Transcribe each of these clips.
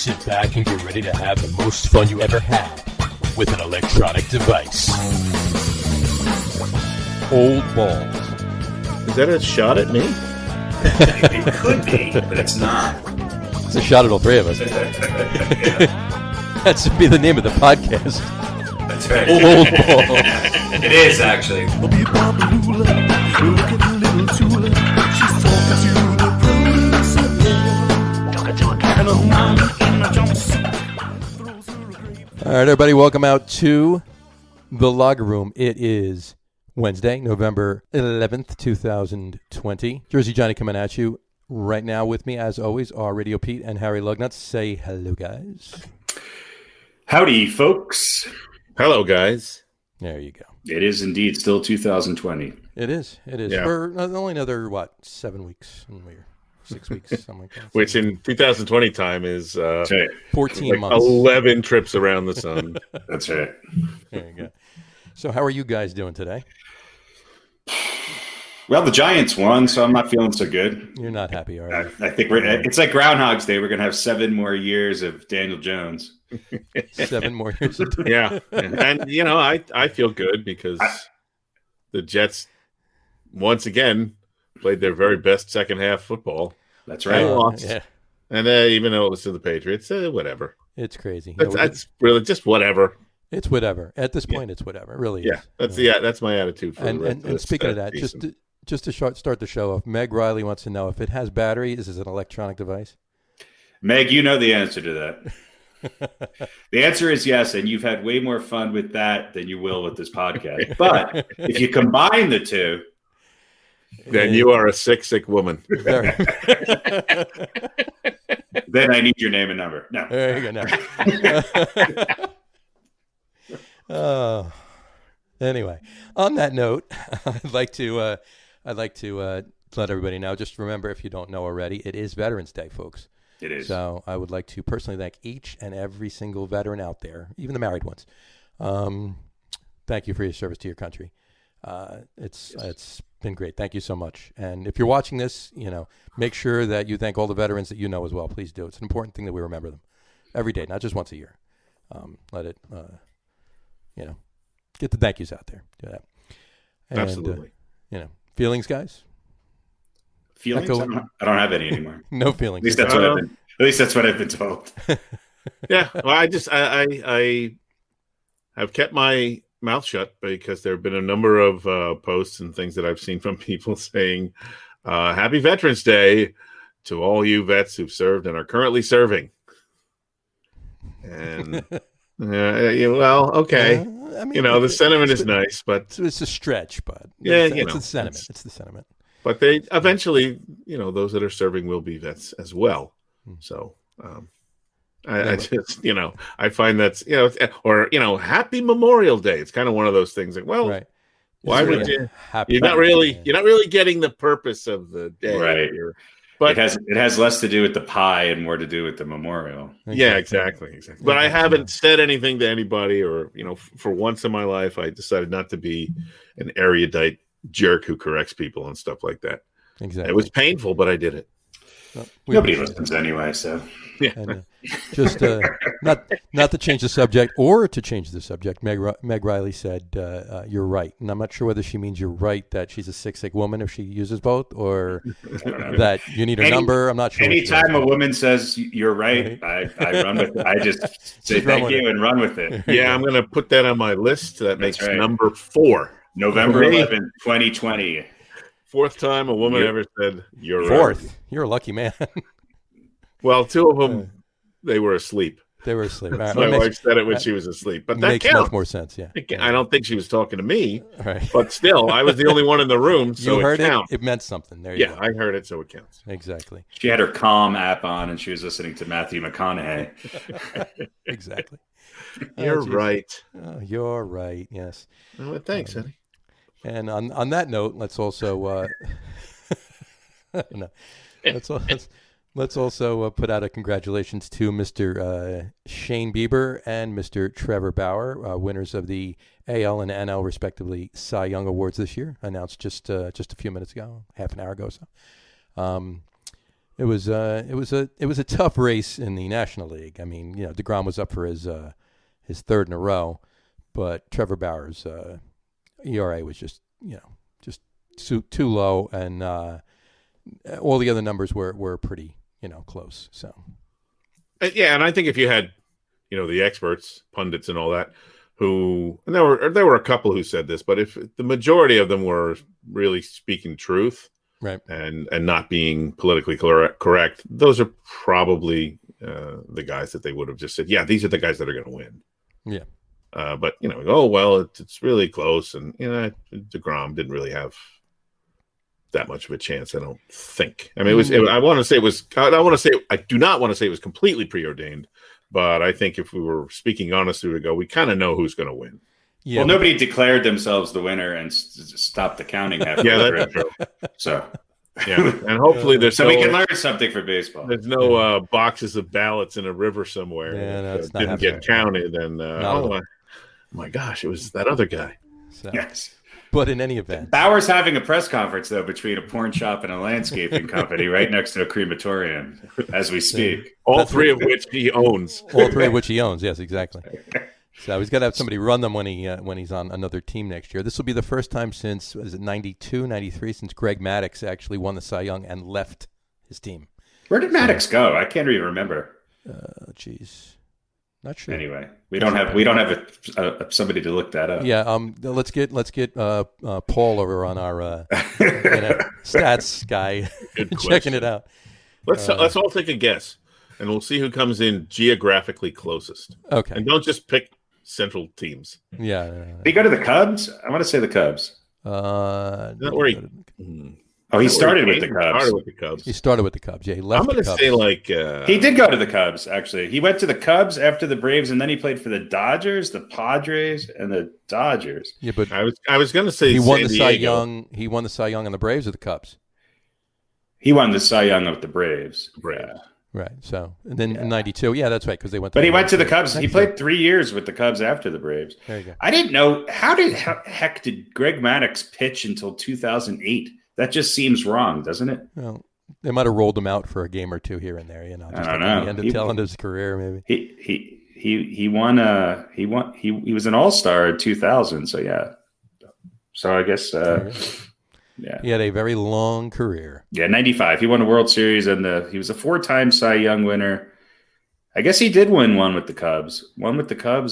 Sit back and get ready to have the most fun you ever had with an electronic device. Old balls. Is that a shot at me? It could be, but it's not. It's a shot at all three of us. That should be the name of the podcast. That's right. Old balls. It is, actually. All right, everybody, welcome out to the Logger Room. It is Wednesday, November 11th, 2020. Jersey Johnny coming at you right now. With me, as always, are RadioPete and Harry Lug Nutz. Say hello, guys. Howdy, folks. Hello, guys. There you go. It is indeed still 2020. It is. It is. Yeah. For only another, 7 weeks? 6 weeks, something like that. Which in 2020 time is That's right. 14 months. 11 trips around the sun. That's right. There you go. So how are you guys doing today? Well, the Giants won, so I'm not feeling so good. You're not happy, are you? I think it's like Groundhog's Day. We're going to have 7 more years of Daniel Jones. 7 more years. Yeah. And, you know, I feel good because the Jets, once again, played their very best second half football. That's right. Lost. Yeah. And even though it was to the Patriots, whatever. It's crazy. That's really just whatever. It's whatever. At this point, it's whatever. It really Yeah, is. that's my attitude. For And speaking of that, just to start the show off, Meg Riley wants to know if it has battery, is it an electronic device? Meg, you know the answer to that. The answer is yes, and you've had way more fun with that than you will with this podcast. But if you combine the two, then you are a sick woman. Very. Then I need your name and number. No. There you go. Now. Anyway, on that note, I'd like to let everybody know. Just remember, if you don't know already, it is Veterans Day, folks. It is. So I would like to personally thank each and every single veteran out there, even the married ones. Thank you for your service to your country. It's been great. Thank you so much. And if you're watching this, make sure that you thank all the veterans that you know as well. Please do. It's an important thing that we remember them every day, not just once a year. Let it, get the thank yous out there. Do that. And, Absolutely. Feelings, guys? Feelings? I don't have any anymore. No feelings. At least that's what I've been told. Yeah. Well, I have kept my mouth shut because there have been a number of posts and things that I've seen from people saying, Happy Veterans Day to all you vets who've served and are currently serving. And, well, okay. I mean, the sentiment is nice, but it's a stretch, but it's the sentiment. It's the sentiment. But they eventually, those that are serving will be vets as well. So, I just, I find that's, Happy Memorial Day. It's kind of one of those things like, well, right. Why would you? You're not really getting the purpose of the day, right? But it has less to do with the pie and more to do with the memorial. Yeah, exactly. But I haven't said anything to anybody, or for once in my life, I decided not to be an erudite jerk who corrects people and stuff like that. Exactly. It was painful, but I did it. Well, nobody listens anyway, so yeah. And, just not to change the subject or to change the subject. Meg Riley said you're right, and I'm not sure whether she means you're right that she's a sick woman if she uses both, or that you need a number. I'm not sure. Anytime a woman says you're right, I run with it. I just say thank you and run with it. Yeah, I'm going to put that on my list. That makes number 4. November 11th, 2020. 4th time a woman ever said you're 4th. right. You're a lucky man. Well, 2 of them, they were asleep. They were asleep. Right. My wife said it when she was asleep, but that makes counts. Much more sense. Yeah. I don't think she was talking to me, right. But still, I was the only one in the room, so you heard it counts. It meant something. There you go. I heard it, so it counts. Exactly. She had her Calm app on, and she was listening to Matthew McConaughey. Exactly. You're right. Oh, you're right. Yes. Well, thanks, honey. And on that note, let's also let's also put out a congratulations to Mr. Shane Bieber and Mr. Trevor Bauer, winners of the AL and NL respectively Cy Young Awards this year, announced just a few minutes ago, half an hour ago or so. a tough race in the National League. I mean, DeGrom was up for his third in a row, but Trevor Bauer's ERA was just too low, and all the other numbers were pretty close. So yeah, and I think if you had the experts, pundits, and all that, and there were a couple who said this, but if the majority of them were really speaking truth, right, and not being politically correct, those are probably the guys that they would have just said, yeah, these are the guys that are going to win. Yeah. But oh well, it's really close, and DeGrom didn't really have that much of a chance, I don't think. I mean, I do not want to say it was completely preordained, but I think if we were speaking honestly, we kind of know who's going to win. Yeah, well, nobody declared themselves the winner and stopped the counting after. Yeah, that's true. So, yeah, and hopefully we can learn something for baseball. There's no boxes of ballots in a river somewhere that didn't get counted, and oh my gosh, it was that other guy. So. Yes. But in any event, Bauer's having a press conference though between a porn shop and a landscaping company right next to a crematorium as we speak. All three of which he owns. Yes, exactly. So he's got to have somebody run them when he's on another team next year. This will be the first time since 92, 93, since Greg Maddux actually won the Cy Young and left his team. Where did Maddux go? I can't even remember. Not sure. Anyway, we don't have somebody to look that up. Yeah. Let's get Paul over on our stats guy checking it out. Let's all take a guess, and we'll see who comes in geographically closest. Okay. And don't just pick central teams. Yeah. Did he go to the Cubs? I want to say the Cubs. He started with the Cubs. He started with the Cubs. Yeah, he left. I'm going to say he did go to the Cubs. Actually, he went to the Cubs after the Braves, and then he played for the Dodgers, the Padres, and the Dodgers. Yeah, but I was going to say he won the Cy Young. He won the Cy Young on the Braves or the Cubs. He won the Cy Young with the Braves. Right. So, and then in '92, yeah, that's right, because they went. But he went to the Cubs. He played 3 years with the Cubs after the Braves. There you go. I didn't know how heck did Greg Maddux pitch until 2008? That just seems wrong, doesn't it? Well, they might have rolled him out for a game or two here and there. Just I don't know. The end of tail end of his career, maybe. He won. He was an All-Star in 2000. So yeah. So I guess. Yeah. He had a very long career. Yeah, 95. He won a World Series, and he was a 4-time Cy Young winner. I guess he did win one with the Cubs.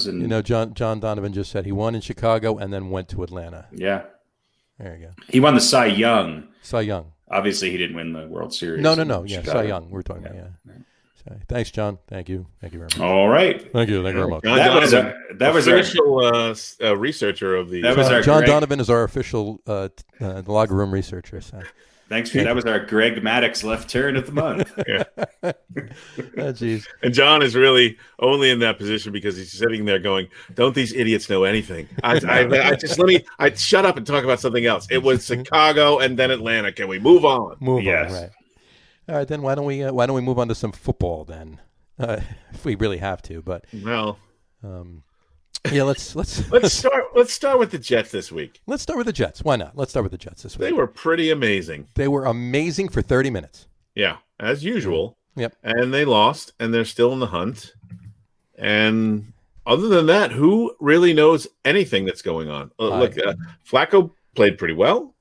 And John Donovan just said he won in Chicago and then went to Atlanta. Yeah. There you go. He won the Cy Young. Cy Young. Obviously, he didn't win the World Series. No. Yeah, Cy Young. We're talking about. Yeah. So, thanks, John. Thank you. Thank you very much. All right. Thank you very much. That was official researcher of the. John Donovan is our official log room researcher. So. Thanks, that was our Greg Maddux left turn of the month. Yeah. Jeez. And John is really only in that position because he's sitting there going, "Don't these idiots know anything? I shut up and talk about something else. It was Chicago and then Atlanta. Can we move on?" Yes. On, right. All right, then why don't we move on to some football then, if we really have to? But well. Yeah, let's start with the Jets this week. Let's start with the Jets. Why not? Let's start with the Jets this week. They were pretty amazing. They were amazing for 30 minutes. Yeah, as usual. Yep. And they lost, and they're still in the hunt. And other than that, who really knows anything that's going on? Look, Flacco played pretty well.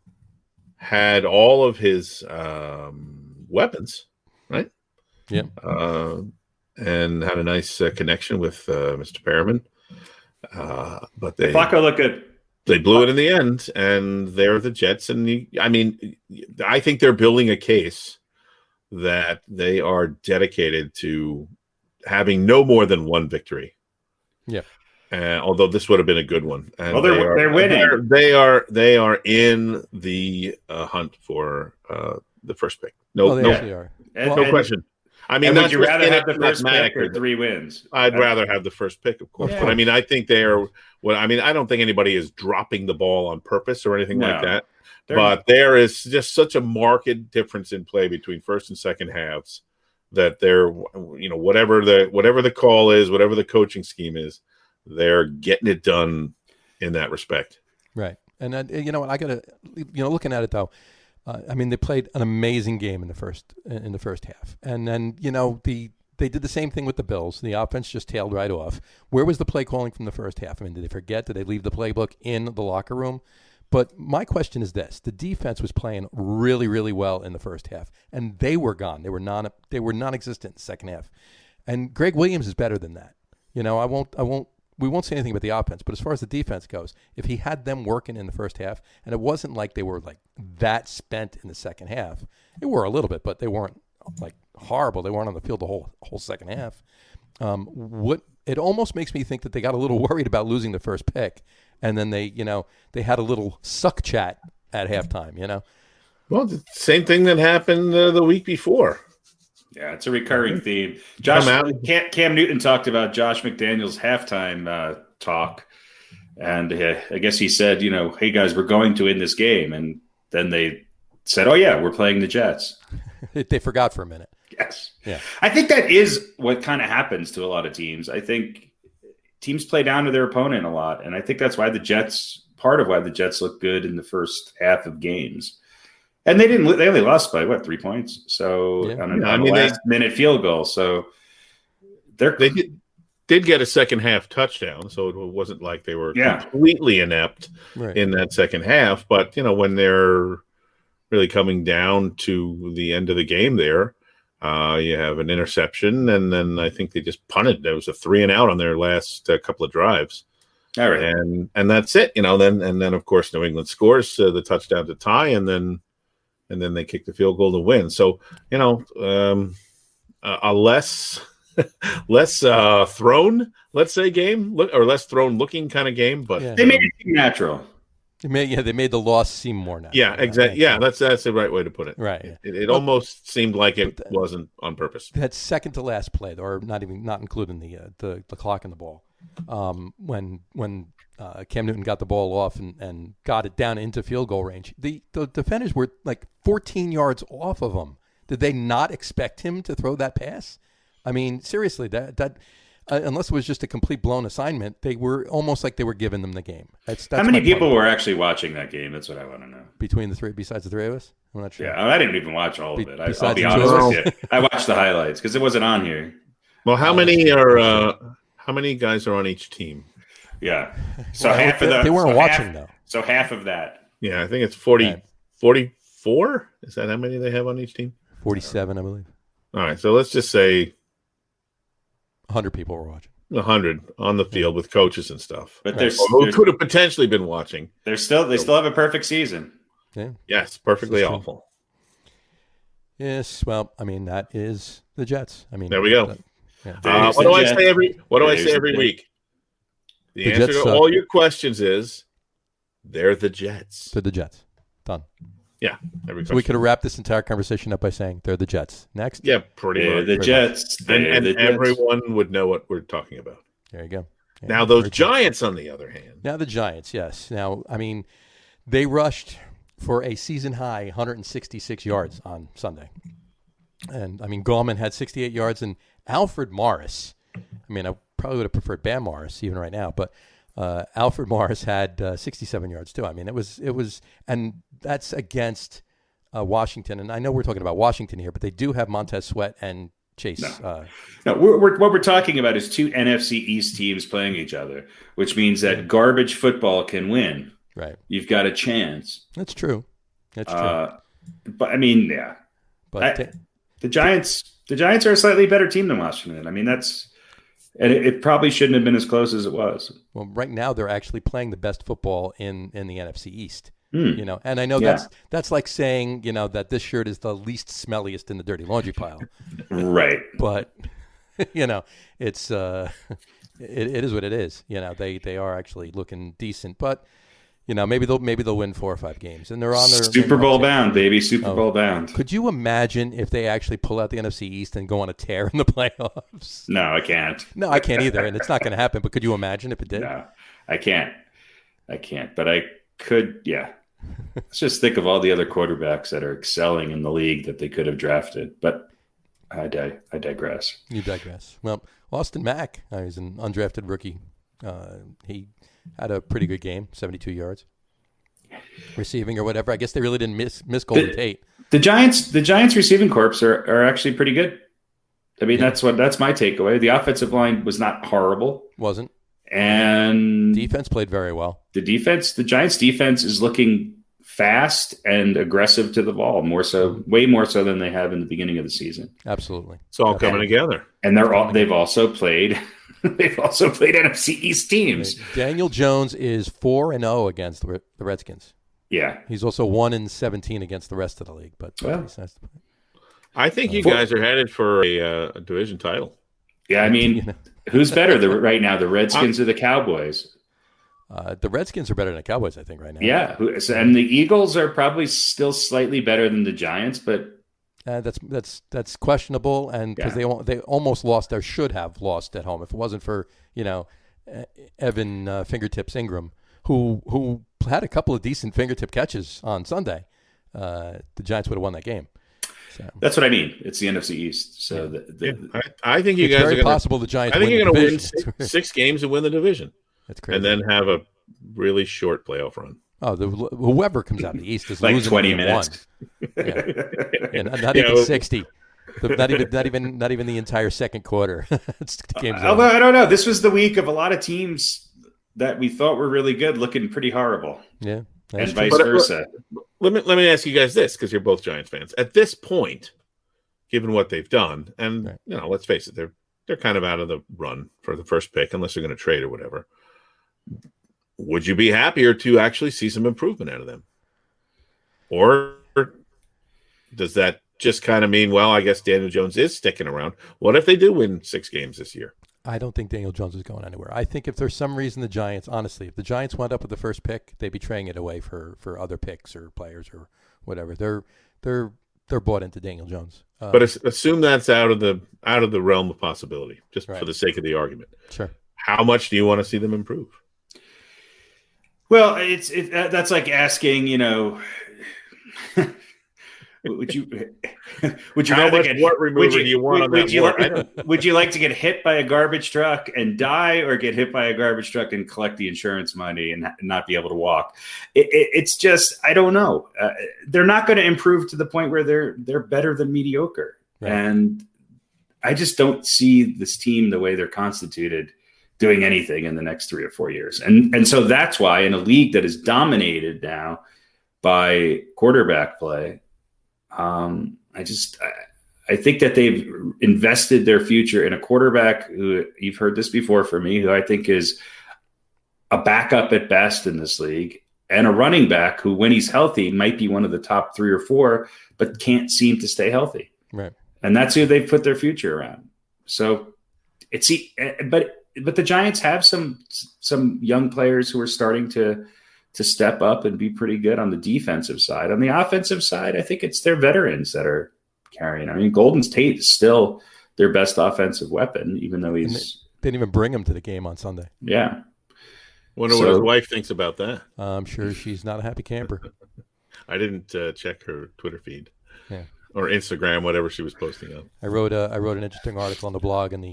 Had all of his weapons, right? Yep. And had a nice connection with Mr. Perriman. But Flacco looked good. They blew it in the end, and they're the Jets. And I think they're building a case that they are dedicated to having no more than one victory. Yeah. Although this would have been a good one. And well, they're winning. They are in the hunt for the first pick. No question. I mean, would you rather have the first pick or 3 wins? I'd rather have the first pick, of course. Yeah. But I think they are. I don't think anybody is dropping the ball on purpose or anything like that. But there is just such a marked difference in play between first and second halves that they're, whatever the call is, whatever the coaching scheme is, they're getting it done in that respect. Right. And you know what? I got to, looking at it though. I mean, they played an amazing game in the first half, and then they did the same thing with the Bills. The offense just tailed right off. Where was the play calling from the first half? I mean, did they forget? Did they leave the playbook in the locker room? But my question is this: the defense was playing really, really well in the first half, and they were gone. They were non-existent in the second half. And Greg Williams is better than that. We won't say anything about the offense, but as far as the defense goes, if he had them working in the first half, and it wasn't like they were like that spent in the second half. They were a little bit, but they weren't like horrible. They weren't on the field the whole second half. It almost makes me think that they got a little worried about losing the first pick, and then they had a little suck chat at halftime. Well, the same thing that happened the week before. Yeah, it's a recurring theme. Cam Newton talked about Josh McDaniels' halftime talk, and I guess he said, hey guys, we're going to win this game, and then they said, oh yeah, we're playing the Jets. They forgot for a minute. Yes. Yeah. I think that is what kind of happens to a lot of teams. I think teams play down to their opponent a lot, and I think that's why part of why the Jets look good in the first half of games. And they only lost by 3 points? So on a last-minute field goal. So they did get a second half touchdown, so it wasn't like they were completely inept in that second half. But when they're really coming down to the end of the game, there you have an interception, and then I think they just punted. There was a 3-and-out on their last couple of drives. All right, and that's it. Then of course New England scores the touchdown to tie, and then they kick the field goal to win. So, a less thrown, let's say, game, or less thrown looking kind of game. But they made it seem natural. They made the loss seem more natural. Yeah, exactly. Yeah, that's the right way to put it. Right. It almost seemed like it wasn't on purpose. That second to last play, or not including the clock and the ball, when Cam Newton got the ball off and got it down into field goal range, the defenders were like 14 yards off of him. Did they not expect him to throw that pass? I mean, seriously, that unless it was just a complete blown assignment, they were almost like they were giving them the game. That's how many people were actually watching that game? That's what I want to know. Besides the three of us? I'm not sure. Yeah, I didn't even watch all of it. I'll be honest with you. I watched the highlights because it wasn't on here. Well, how many guys are on each team? Yeah. So half of they weren't watching though. So half of that. Yeah, I think it's 44. Is that how many they have on each team? 47, I believe. All right, so let's just say 100 people were watching. 100 on the field with coaches and stuff. But who could have potentially been watching? They still have a perfect season. Yeah. Yes, perfectly awful. Yes, well, I mean that is the Jets. I mean, there we go. Yeah. What do I say every week? The answer to all your questions is they're the Jets. They're the Jets. Done. Yeah. So we could have wrapped this entire conversation up by saying they're the Jets. Next. Yeah, pretty much. The Jets. And everyone would know what we're talking about. There you go. Yeah, now those Giants, on the other hand. Now the Giants, yes. Now, I mean, they rushed for a season-high 166 yards on Sunday. And, I mean, Gallman had 68 yards, and Alfred Morris, I mean, I probably would have preferred Bam Morris even right now, but Alfred Morris had 67 yards too. I mean, it was, and that's against Washington. And I know we're talking about Washington here, but they do have Montez Sweat and Chase. No, what we're talking about is two NFC East teams playing each other, which means that garbage football can win. Right. You've got a chance. That's true. That's true. But I mean, yeah. But the Giants are a slightly better team than Washington. I mean, and it probably shouldn't have been as close as it was. Well, right now they're actually playing the best football in the NFC East. Mm. You know, and I know that's like saying, you know, that this shirt is the least smelliest in the dirty laundry pile. Right. But you know, it's it is what it is. You know, they are actually looking decent, but you know, maybe they'll win 4 or 5 games, and they're on their Super Bowl bound, baby. Super Bowl bound. Could you imagine if they actually pull out the NFC East and go on a tear in the playoffs? No, I can't. No, I can't either, and it's not going to happen. But could you imagine if it did? No, I can't. But I could. Yeah. Let's just think of all the other quarterbacks that are excelling in the league that they could have drafted. But I digress. You digress. Well, Austin Mack, he's an undrafted rookie. He had a pretty good game, 72 yards. receiving or whatever. I guess they really didn't miss Golden Tate. The Giants receiving corps are actually pretty good. I mean, that's my takeaway. The offensive line was not horrible. Wasn't. And defense played very well. The Giants defense is looking fast and aggressive to the ball, way more so than they have in the beginning of the season. Absolutely. It's all coming together. And they've also played NFC East teams. Daniel Jones is 4-0 against the Redskins. Yeah. He's also 1-17 against the rest of the league, but I think you guys are headed for a division title. Yeah, I mean, who's better right now, the Redskins or the Cowboys? The Redskins are better than the Cowboys, I think, right now. Yeah, and the Eagles are probably still slightly better than the Giants, but that's questionable, and because they almost lost, or should have lost at home. If it wasn't for Evan Fingertips Ingram, who had a couple of decent fingertip catches on Sunday, the Giants would have won that game. So. That's what I mean. It's the NFC East. So I think you guys are possible the Giants. I think you're going to win six games and win the division. That's crazy. And then have a really short playoff run. Oh, whoever comes out of the East is like losing 20 minutes. Not even 60. Not even the entire second quarter. Although I don't know, this was the week of a lot of teams that we thought were really good looking pretty horrible. Yeah. And vice versa. Let me ask you guys this, because you're both Giants fans. At this point, given what they've done, and let's face it, they're kind of out of the run for the first pick, unless they're going to trade or whatever. Would you be happier to actually see some improvement out of them? Or does that just kind of mean, well, I guess Daniel Jones is sticking around? What if they do win 6 games this year? I don't think Daniel Jones is going anywhere. I think if there's some reason the Giants, honestly, if the Giants wound up with the first pick, they'd be trading it away for other picks or players or whatever. They're bought into Daniel Jones. But assume that's out of the realm of possibility, just for the sake of the argument. Sure. How much do you want to see them improve? Well, that's like asking, would you rather get what remover do you want on that? Would you like to get hit by a garbage truck and die, or get hit by a garbage truck and collect the insurance money and not be able to walk? It's just, I don't know. They're not going to improve to the point where they're better than mediocre, and I just don't see this team the way they're constituted doing anything in the next 3 or 4 years, and so that's why in a league that is dominated now by quarterback play. I think that they've invested their future in a quarterback who, you've heard this before from me, who I think is a backup at best in this league, and a running back who, when he's healthy, might be one of the top 3 or 4, but can't seem to stay healthy. Right. And that's who they've put their future around. So but the Giants have some young players who are starting to step up and be pretty good on the defensive side. On the offensive side, I think it's their veterans that are carrying. I mean, Golden Tate is still their best offensive weapon, even though they didn't even bring him to the game on Sunday. Yeah. Wonder what his wife thinks about that. I'm sure she's not a happy camper. I didn't check her Twitter feed. Yeah. Or Instagram, whatever she was posting on. I wrote an interesting article on the blog and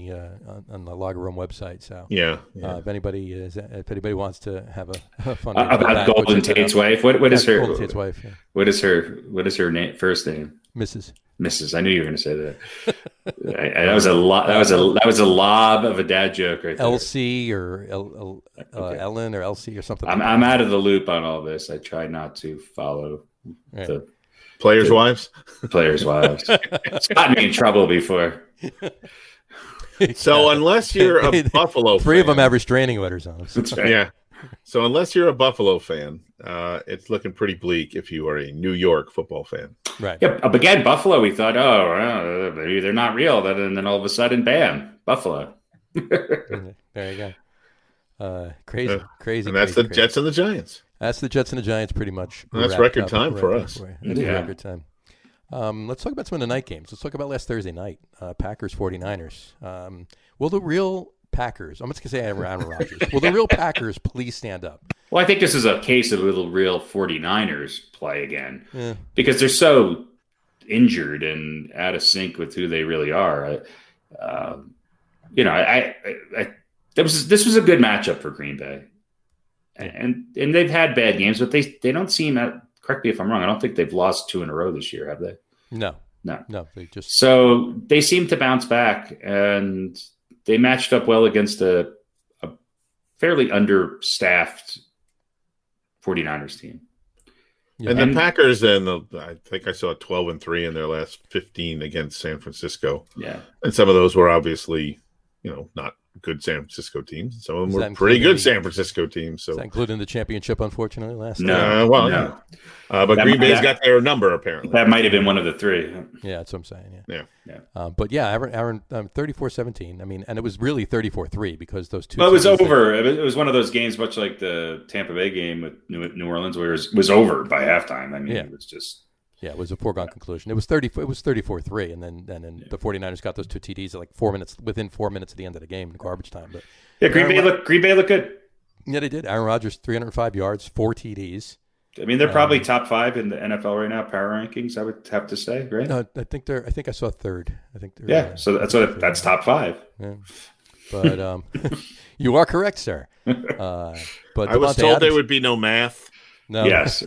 on the Locker Room website. So if anybody wants to have a fun about Golden Tate's wife, what is her Golden Tate's wife? Yeah. What is her name? First name? Mrs. I knew you were going to say that. That was a lob of a dad joke right there. LC or Ellen or LC or something. I'm out of the loop on all this. I try not to follow the players' wives. Players' wives. It's gotten me in trouble before. So unless you're a Buffalo fan, 3 of them have restraining orders on them. That's right. Yeah. So unless you're a Buffalo fan, it's looking pretty bleak if you are a New York football fan. Right. Yeah. Again, Buffalo, we thought, maybe they're not real. And then all of a sudden, bam, Buffalo. There you go. Crazy. And that's the Jets and the Giants. That's the Jets and the Giants pretty much. And that's record time for us. It is record time. Let's talk about some of the night games. Let's talk about last Thursday night. Packers 49ers. Will the real Packers, I'm just going to say Aaron Rodgers, will the real Packers please stand up? Well, I think this is a case of will the real 49ers play again? Because they're so injured and out of sync with who they really are. This was a good matchup for Green Bay. and they've had bad games, but they don't seem. Correct me if I'm wrong. I don't think they've lost 2 in a row this year, have they? No. They just so they seem to bounce back, and they matched up well against a fairly understaffed 49ers team. Yeah. And the Packers, I think I saw 12-3 in their last 15 against San Francisco. Yeah, and some of those were obviously, not good San Francisco teams. Some of them were pretty good San Francisco teams. So, is that including the championship, unfortunately, last no, time? But Green Bay's got their number apparently. That might have been one of the 3. Yeah, that's what I'm saying. Yeah. But yeah, Aaron 34-17. I mean, and it was really 34-3 because those two. Well, it was over. It was one of those games, much like the Tampa Bay game with New Orleans, where it was over by halftime. I mean, it was just. Yeah, it was a foregone conclusion. It was 34-3, and then the 49ers got those 2 TDs at like 4 minutes, within 4 minutes of the end of the game in garbage time. But yeah, Green Bay looked good. Yeah, they did. Aaron Rodgers, 305 yards, 4 TDs. I mean, they're probably top 5 in the NFL right now, power rankings. I would have to say, right? No, I think I saw third. I think they're so that's top 5. Yeah. But you are correct, sir. But I was told there would be no math. No. Yes.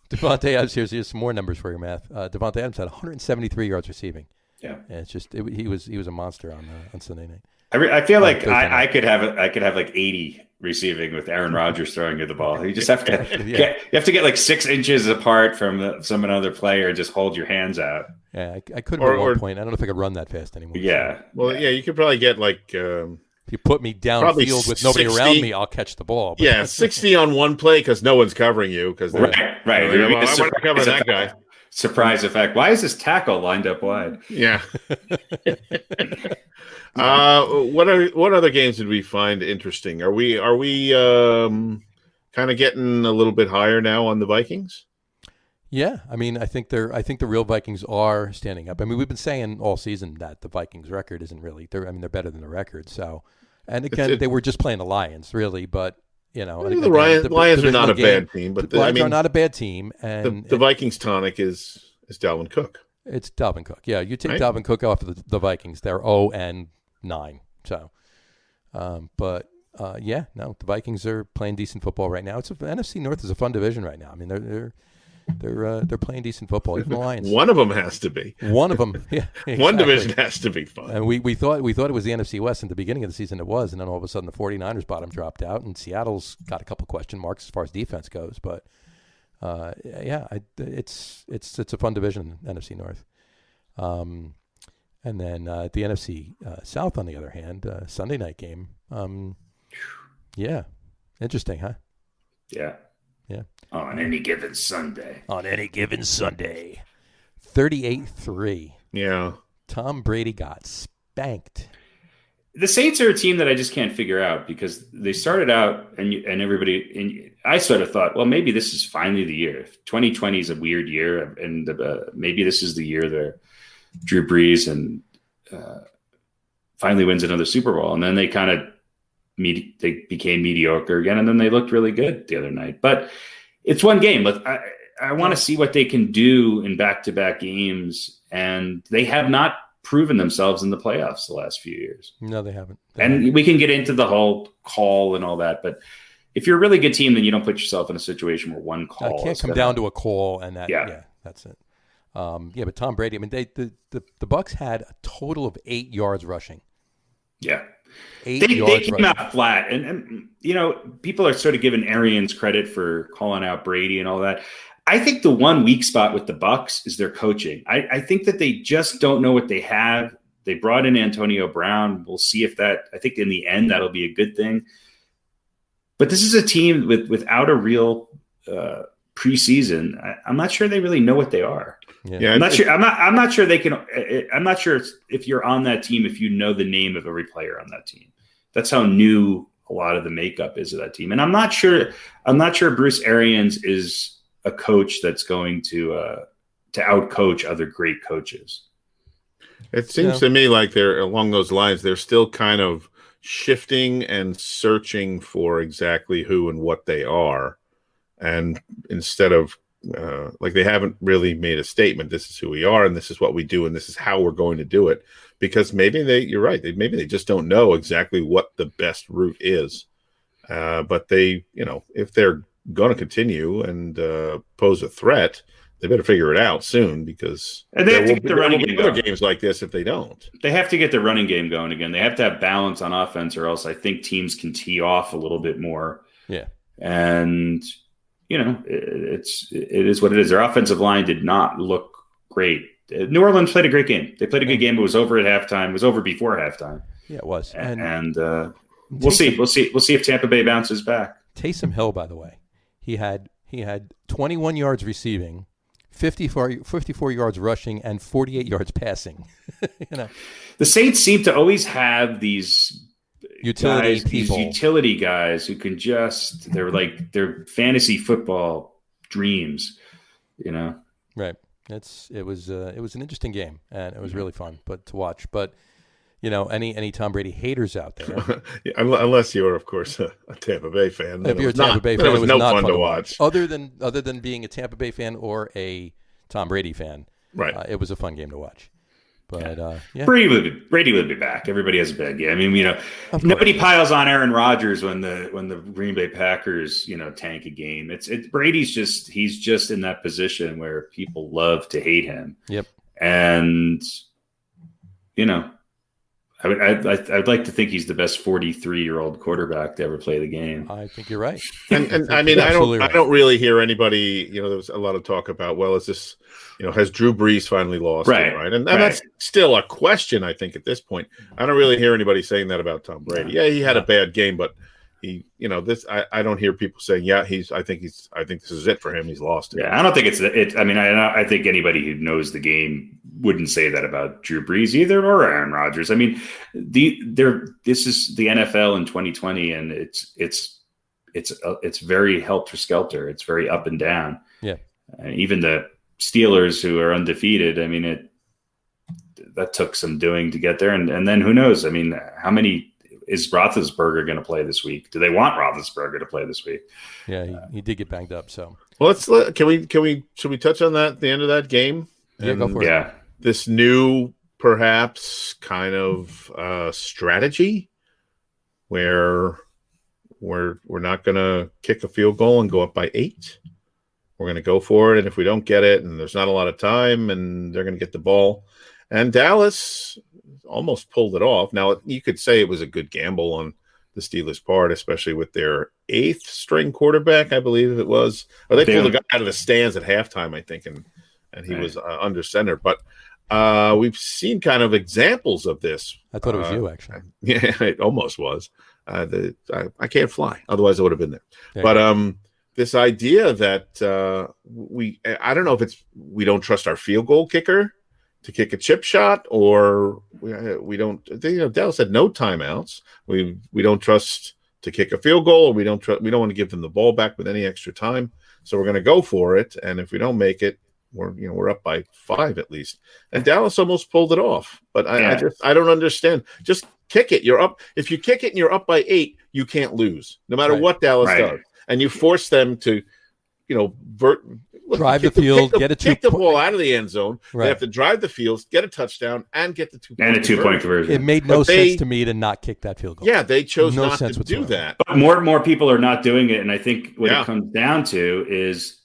Devontae Adams, here's some more numbers for your math. Devontae Adams had 173 yards receiving. Yeah, and it's just he was a monster on Sunday night. I feel like I could have like 80 receiving with Aaron Rodgers throwing you the ball. You just have to get like 6 inches apart from some another player and just hold your hands out. Yeah, I could at one point. I don't know if I could run that fast anymore. Yeah. Well, you could probably get like. If you put me downfield with nobody 60, around me, I'll catch the ball. But. Yeah, 60 on one play because no one's covering you. Right. I'm not covering that guy. Surprise effect. Why is this tackle lined up wide? Yeah. What other games did we find interesting? Are we kind of getting a little bit higher now on the Vikings? Yeah, I mean, I think the real Vikings are standing up. I mean, we've been saying all season that the Vikings record isn't really. They're better than the record. So, and again, they were just playing the Lions, really. But the Lions are not a bad team. But the Lions are not a bad team. And the Vikings tonic is Dalvin Cook. It's Dalvin Cook. Yeah, you take Dalvin Cook off of the Vikings, they're 0-9. So, the Vikings are playing decent football right now. The NFC North is a fun division right now. I mean, they're playing decent football. Even the Lions. One of them has to be. One of them, yeah. Exactly. One division has to be fun. And we thought it was the NFC West at the beginning of the season. It was, and then all of a sudden the 49ers bottom dropped out, and Seattle's got a couple question marks as far as defense goes. But it's a fun division, NFC North. And then the NFC South, on the other hand, Sunday night game. Interesting, huh? Yeah. Yeah. On any given Sunday. 38-3. Yeah. Tom Brady got spanked. The Saints are a team that I just can't figure out because they started out and I sort of thought, well, maybe this is finally the year. 2020 is a weird year, and maybe this is the year that Drew Brees and finally wins another Super Bowl. And then they kind of they became mediocre again, and then they looked really good the other night. But it's one game. But I want to see what they can do in back-to-back games, and they have not proven themselves in the playoffs the last few years. No, they haven't. We can get into the whole call and all that, but if you're a really good team, then you don't put yourself in a situation where one call can't come down to a call, and that. Yeah, that's it. But Tom Brady. I mean, the Bucs had a total of 8 yards rushing. Yeah. They came out flat, and people are sort of giving Arians credit for calling out Brady and all that. I think the one weak spot with the Bucs is their coaching. I think that they just don't know what they have. They brought in Antonio Brown. We'll see if I think in the end that'll be a good thing. But this is a team without a real preseason. I'm not sure they really know what they are. Yeah, I'm not sure. I'm not sure they can. I'm not sure if you're on that team, if you know the name of every player on that team. That's how new a lot of the makeup is of that team. And I'm not sure Bruce Arians is a coach that's going to outcoach other great coaches. It seems to me like they're along those lines. They're still kind of shifting and searching for exactly who and what they are, and instead of like they haven't really made a statement. This is who we are, and this is what we do, and this is how we're going to do it. Because maybe you're right. Maybe they just don't know exactly what the best route is. But they, if they're going to continue and pose a threat, they better figure it out soon, because and they have to get the running game going. Games like this if they don't. They have to get the running game going again. They have to have balance on offense, or else I think teams can tee off a little bit more. Yeah. And, it is what it is. Their offensive line did not look great. New Orleans played a great game. They played a good game. It was over at halftime. It was over before halftime. Yeah, it was. And we'll see. We'll see if Tampa Bay bounces back. Taysom Hill, by the way, he had 21 yards receiving, 54 yards rushing, and 48 yards passing. The Saints seem to always have these utility guys who can they're fantasy football dreams, Right. It was an interesting game, and it was really fun to watch. But any Tom Brady haters out there, yeah, unless you're, of course, a Tampa Bay fan. If you're a Tampa Bay fan, it was no fun to watch. Other than being a Tampa Bay fan or a Tom Brady fan, right? It was a fun game to watch. But yeah, Brady would be back. Everybody has a bad game. I mean, nobody piles on Aaron Rodgers when the Green Bay Packers, tank a game. Brady's he's just in that position where people love to hate him. Yep. And I'd like to think he's the best 43-year-old quarterback to ever play the game. I think you're right. And I mean, I don't really hear anybody. There was a lot of talk about, well, is this, has Drew Brees finally lost it, right? And that's still a question, I think, at this point. I don't really hear anybody saying that about Tom Brady. Yeah, he had a bad game, but he, I don't hear people saying, yeah, I think this is it for him. He's lost it. Yeah, I don't think it's it. I mean, I think anybody who knows the game wouldn't say that about Drew Brees either, or Aaron Rodgers. I mean, this is the NFL in 2020, and it's very helter skelter. It's very up and down. Yeah, even the Steelers, who are undefeated, I mean, that took some doing to get there, and then who knows? I mean, how many is Roethlisberger going to play this week? Do they want Roethlisberger to play this week? Yeah, he did get banged up. So well, should we touch on that at the end of that game? Yeah, go for it. Yeah. This new, perhaps, kind of strategy where we're not going to kick a field goal and go up by 8. We're going to go for it, and if we don't get it, and there's not a lot of time, and they're going to get the ball. And Dallas almost pulled it off. Now, you could say it was a good gamble on the Steelers' part, especially with their 8th string quarterback, I believe it was. Or they pulled the guy out of the stands at halftime, I think, and he was under center. But we've seen kind of examples of this. I thought it was you, actually. Yeah, it almost was. I can't fly. Otherwise, I would have been there. But this idea that I don't know if it's we don't trust our field goal kicker to kick a chip shot, or we don't. Dallas had no timeouts. We don't trust to kick a field goal, or we don't want to give them the ball back with any extra time. So we're going to go for it, and if we don't make it, we're up by 5 at least. And Dallas almost pulled it off, but I don't understand. Just kick it. You're up. If you kick it and you're up by 8, you can't lose, no matter what Dallas does. And you force them to, drive the field, kick the ball out of the end zone. Right. They have to drive the field, get a touchdown, and get the 2-point conversion. It made no sense to me to not kick that field goal. Yeah, they chose not to do that. But more and more people are not doing it, and I think what it comes down to is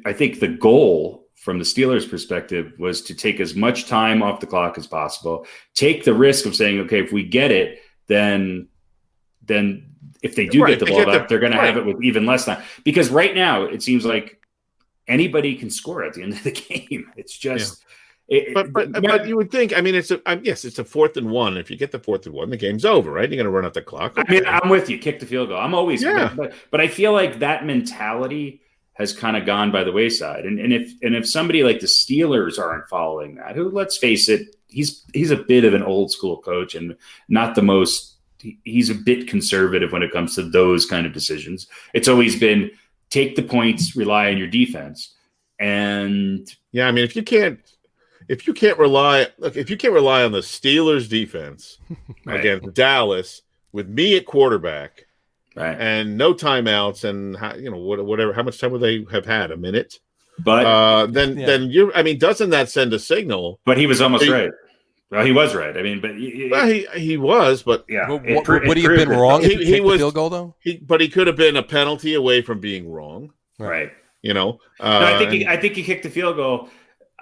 I think the goal from the Steelers' perspective was to take as much time off the clock as possible, take the risk of saying, okay, if we get it, then if they do get the ball back, they're going to have it with even less time. Because right now, it seems like anybody can score at the end of the game. It's just But you would think, I mean, it's a 4th and 1. If you get the 4th and 1, the game's over, right? You're going to run out the clock. Okay. I mean, I'm with you. Kick the field goal. I'm always but I feel like that mentality has kind of gone by the wayside. And if somebody like the Steelers aren't following that, who, let's face it, he's a bit of an old school coach and not the most. He's a bit conservative when it comes to those kind of decisions. It's always been take the points, rely on your defense. And yeah, I mean, if you can't rely on the Steelers defense against Dallas with me at quarterback, and no timeouts, and whatever, how much time would they have had? A minute? But then you're. I mean, doesn't that send a signal? But he was almost right. Well, he was right. I mean, but he was, but yeah. Would he have been wrong if he kicked the field goal though? But he could have been a penalty away from being wrong, right? No, I think he kicked the field goal.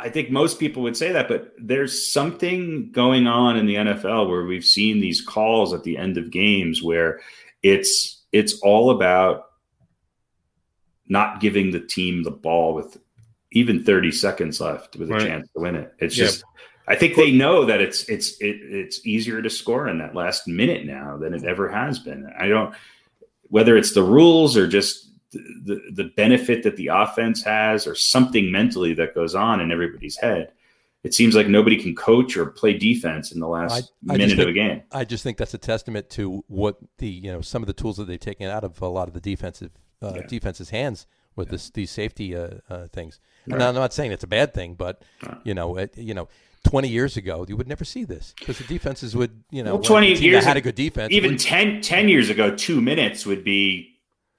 I think most people would say that, but there's something going on in the NFL where we've seen these calls at the end of games where it's all about not giving the team the ball with even 30 seconds left with a chance to win it. It's just, I think they know that it's easier to score in that last minute now than it ever has been. Whether it's the rules or just the benefit that the offense has or something mentally that goes on in everybody's head. It seems like nobody can coach or play defense in the last minute of a game. I just think that's a testament to what some of the tools that they've taken out of a lot of the defense's hands with these safety things. Right. Now, I'm not saying it's a bad thing, but 20 years ago, you would never see this because the defenses would, 20 years had a good defense. Even 10 years ago, 2 minutes would be,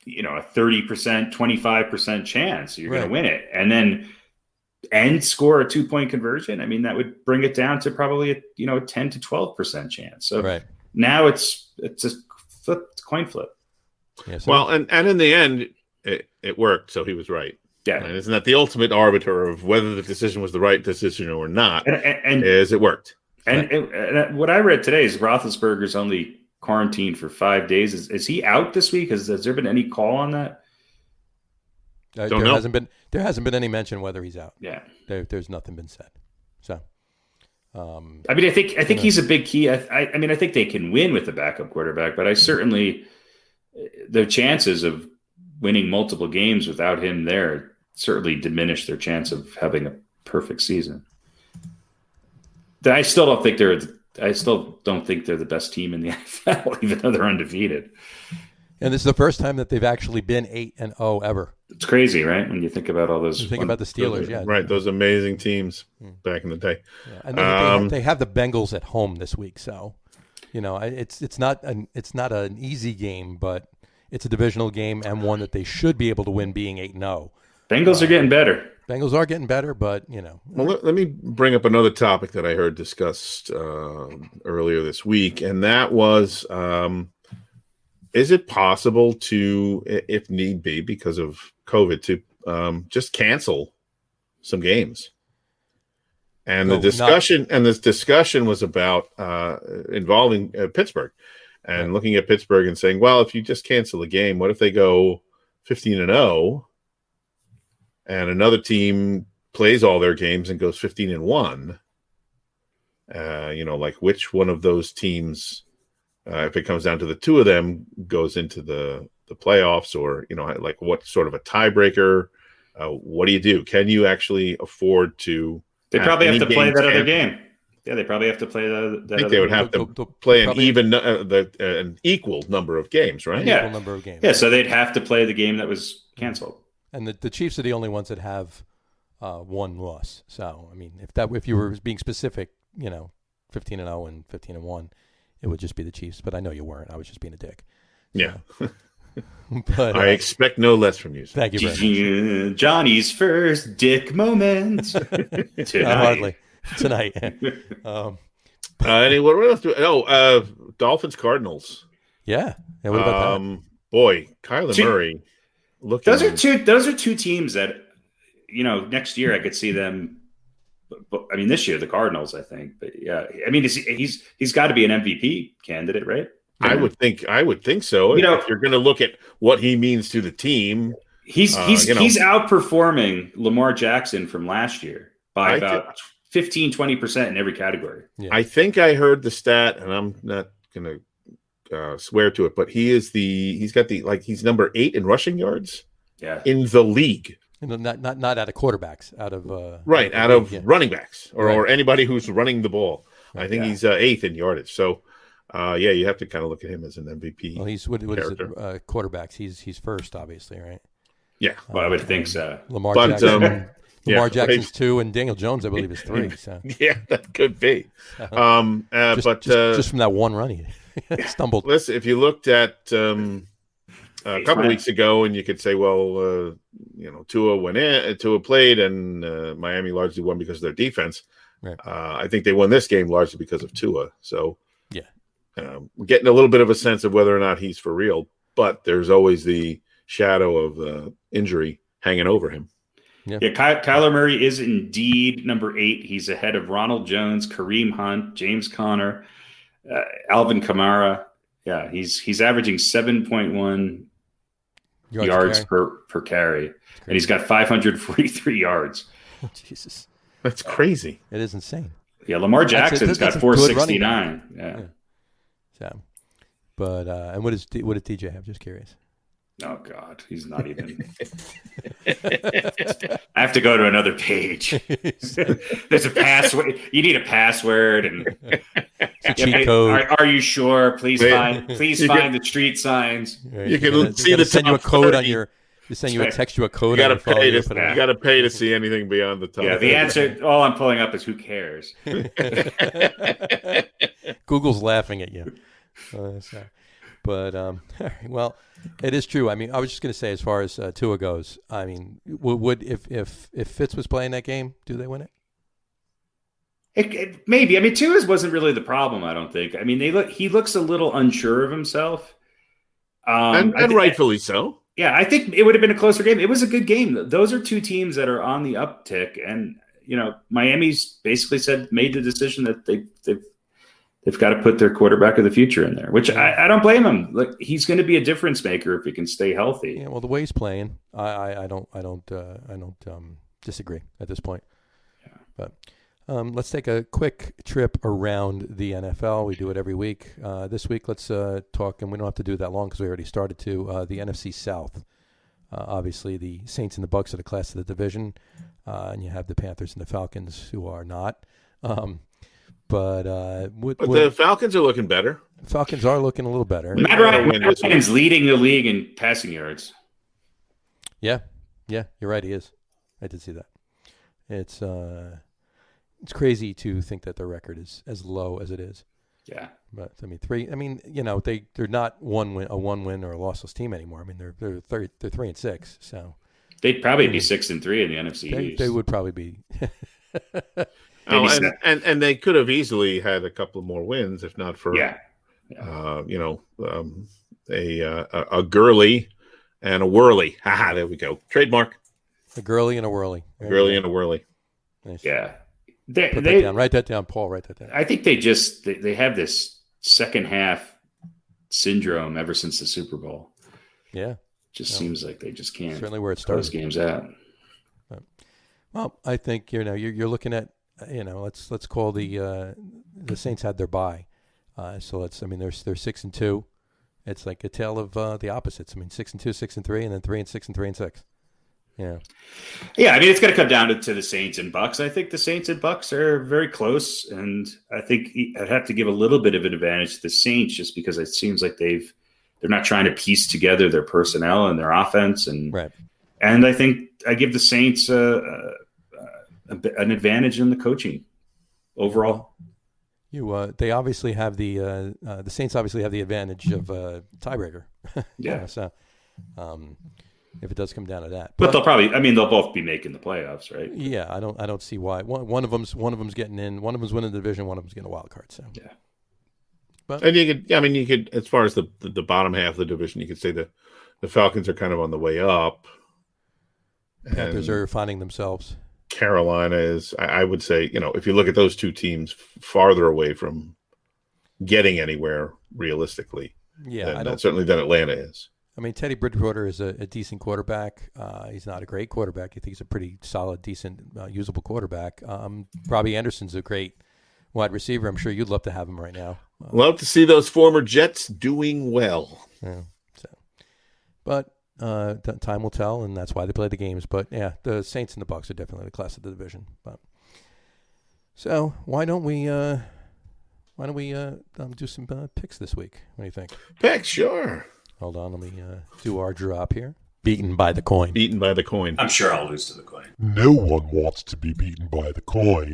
a 30%, 25% chance you're going to win it. And score a 2-point conversion. I mean, that would bring it down to probably a 10 to 12% chance. So now it's a coin flip. Yeah, so and in the end, it worked. So he was right. Yeah. And isn't that the ultimate arbiter of whether the decision was the right decision or not? And it worked. And what I read today is Roethlisberger's only quarantined for 5 days. Is he out this week? Has there been any call on that? There hasn't been any mention whether he's out. Yeah. There's nothing been said. So, I mean, I think he's a big key. I mean, I think they can win with the backup quarterback, but I certainly the chances of winning multiple games without him there certainly diminish their chance of having a perfect season. I still don't think they're the best team in the NFL, even though they're undefeated. And this is the first time that they've actually been 8-0 ever. It's crazy, right? When you think about all those. Think about the Steelers, right? Those amazing teams back in the day. Yeah. And they have the Bengals at home this week, so it's not an easy game, but it's a divisional game and one that they should be able to win, being 8-0. Bengals are getting better. Bengals are getting better, but Well, let me bring up another topic that I heard discussed earlier this week, and that was, is it possible to, if need be, because of COVID, to just cancel some games? And this discussion was about involving Pittsburgh, and looking at Pittsburgh and saying, well, if you just cancel a game, what if they go 15-0? And another team plays all their games and goes 15-1. Like which one of those teams, if it comes down to the two of them, goes into the playoffs, or like what sort of a tiebreaker? What do you do? Can you actually afford to? They probably have to play that other game. Yeah, they probably have to play that. I think they would have to play an equal number of games, right? Yeah, equal number of games. Yeah, so they'd have to play the game that was canceled. And the Chiefs are the only ones that have one loss. So I mean, if you were being specific, 15-0 and 15-1, it would just be the Chiefs. But I know you weren't. I was just being a dick. Yeah. But I expect no less from you. Thank you very much. Johnny's first dick moment tonight. Hardly tonight. What else Dolphins Cardinals. Yeah. What about that? Boy, Kyler Murray. Those are two teams that, next year I could see them. I mean, this year the Cardinals, I think, but yeah, I mean, he's got to be an MVP candidate, right? I would think so. If you're going to look at what he means to the team, he's outperforming Lamar Jackson from last year by about 15-20% in every category. Yeah. I think I heard the stat, and I'm not going to swear to it, but he's number 8 in rushing yards. Yeah. In the league. Not out of quarterbacks, out of running backs or anybody who's running the ball. Right. I think he's 8th in yardage. So, you have to kind of look at him as an MVP. Well, he's what is it? Quarterbacks. He's first, obviously, right? Yeah, well, I would think so. Lamar Jackson's 2, and Daniel Jones, I believe, is 3. So yeah, that could be. Just from that one run, he stumbled. Listen, if you looked at a couple weeks ago, and you could say, well, Tua went in, Tua played, and Miami largely won because of their defense. Right. I think they won this game largely because of Tua. So yeah, we're getting a little bit of a sense of whether or not he's for real. But there's always the shadow of injury hanging over him. Yeah, Kyler Murray is indeed number 8. He's ahead of Ronald Jones, Kareem Hunt, James Conner, Alvin Kamara. Yeah, he's averaging 7.1 yards per carry, and he's got 543 yards. Oh, Jesus, that's crazy. It is insane. Yeah, Lamar Jackson's got 469. Yeah. So, but and what did DJ have? Just curious. Oh God, he's not even. I have to go to another page. There's a password. You need a password and a cheat code. Are you sure? Please find the street signs. Right. You can see the send you a code 30. On your. They send you a text you a code. You got to pay to see anything beyond the top. Yeah, the answer. All I'm pulling up is who cares. Google's laughing at you. But well, it is true. I mean, I was just going to say, as far as Tua goes, I mean, would if Fitz was playing that game, do they win it? Maybe. I mean, Tua's wasn't really the problem. I don't think. I mean, he looks a little unsure of himself, and rightfully so. Yeah, I think it would have been a closer game. It was a good game. Those are two teams that are on the uptick, and Miami's basically made the decision that they've got to put their quarterback of the future in there, which I don't blame him. Like, he's going to be a difference maker if he can stay healthy. Yeah, well, the way he's playing, I don't disagree at this point. Yeah. But let's take a quick trip around the NFL. We do it every week. This week, let's talk, and we don't have to do that long because we already started to the NFC South. Obviously, the Saints and the Bucs are the class of the division, and you have the Panthers and the Falcons who are not. But the Falcons are looking better. Falcons are looking a little better. Matt Ryan's leading the league in passing yards. Yeah, you're right. He is. I did see that. It's crazy to think that their record is as low as it is. Yeah, but I mean, they're not a one win or a lossless team anymore. I mean, they're 3-6. So they'd probably be 6-3 in the NFC East. They would probably be. And they could have easily had a couple more wins if not for a Gurley and a Whirly. Haha, there we go. Trademark. A Gurley and a Whirly. Gurley and a Whirly. Nice. Yeah. Write that down, Paul. Write that down. I think they have this second half syndrome ever since the Super Bowl. Yeah. Just seems like they just can't. Certainly where it starts. Close games out. Well, I think you're looking at let's call the Saints had their bye, so they're 6-2. It's like a tale of the opposites. I mean, 6-2, 6-3, and then 3-6 and 3-6. Yeah. I mean, it's going to come down to the Saints and Bucs. I think the Saints and Bucs are very close, and I think I'd have to give a little bit of an advantage to the Saints just because it seems like they're not trying to piece together their personnel and their offense, and right. And I think I give the Saints an advantage in the coaching overall. They obviously have the Saints obviously have the advantage of tiebreaker. Yeah. So, if it does come down to that, but they'll both be making the playoffs, right? Yeah, I don't see why one of them's getting in, one of them's winning the division, one of them's getting a wild card. So yeah. But and you could as far as the bottom half of the division, you could say the Falcons are kind of on the way up. Panthers are finding themselves. Carolina is, I would say, if you look at those two teams, farther away from getting anywhere realistically. Yeah, certainly than Atlanta is. I mean, Teddy Bridgewater is a decent quarterback. He's not a great quarterback. I think he's a pretty solid, decent, usable quarterback. Robbie Anderson's a great wide receiver. I'm sure you'd love to have him right now. Love to see those former Jets doing well. Yeah. But time will tell, and that's why they play the games. But yeah, the Saints and the Bucs are definitely the class of the division. But so why don't we do some picks this week? What do you think? Picks, sure. Hold on, let me do our drop here. Beaten by the coin. Beaten by the coin. I'm sure I'll lose to the coin. No one wants to be beaten by the coin.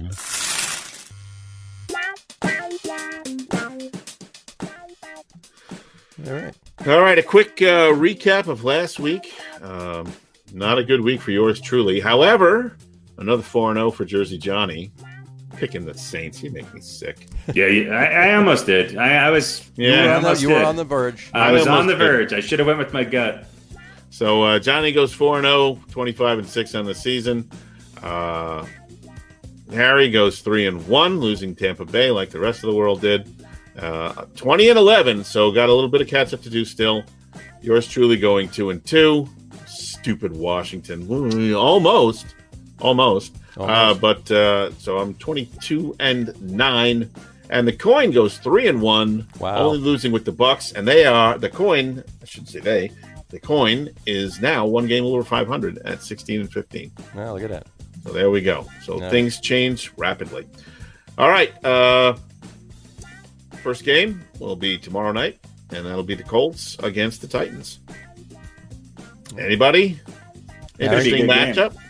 All right. A quick recap of last week. Not a good week for yours truly. However, another 4-0 for Jersey Johnny. Picking the Saints, you make me sick. Yeah, I almost did. I was. Yeah, you were on the verge. I was on the verge. I should have went with my gut. So Johnny goes 4-0, 25-6 on the season. Harry goes 3-1, losing Tampa Bay like the rest of the world did. 20-11, so got a little bit of catch up to do still. Yours truly going 2-2. Stupid Washington, almost. But so I'm 22-9, and the coin goes 3-1. Wow. Only losing with the Bucks, and the coin. I shouldn't say they. The coin is now one game over 500 at 16-15. Wow, look at that. So there we go. So Nice. Things change rapidly. All right. First game will be tomorrow night, and that'll be the Colts against the Titans. Anybody? Interesting matchup. Game.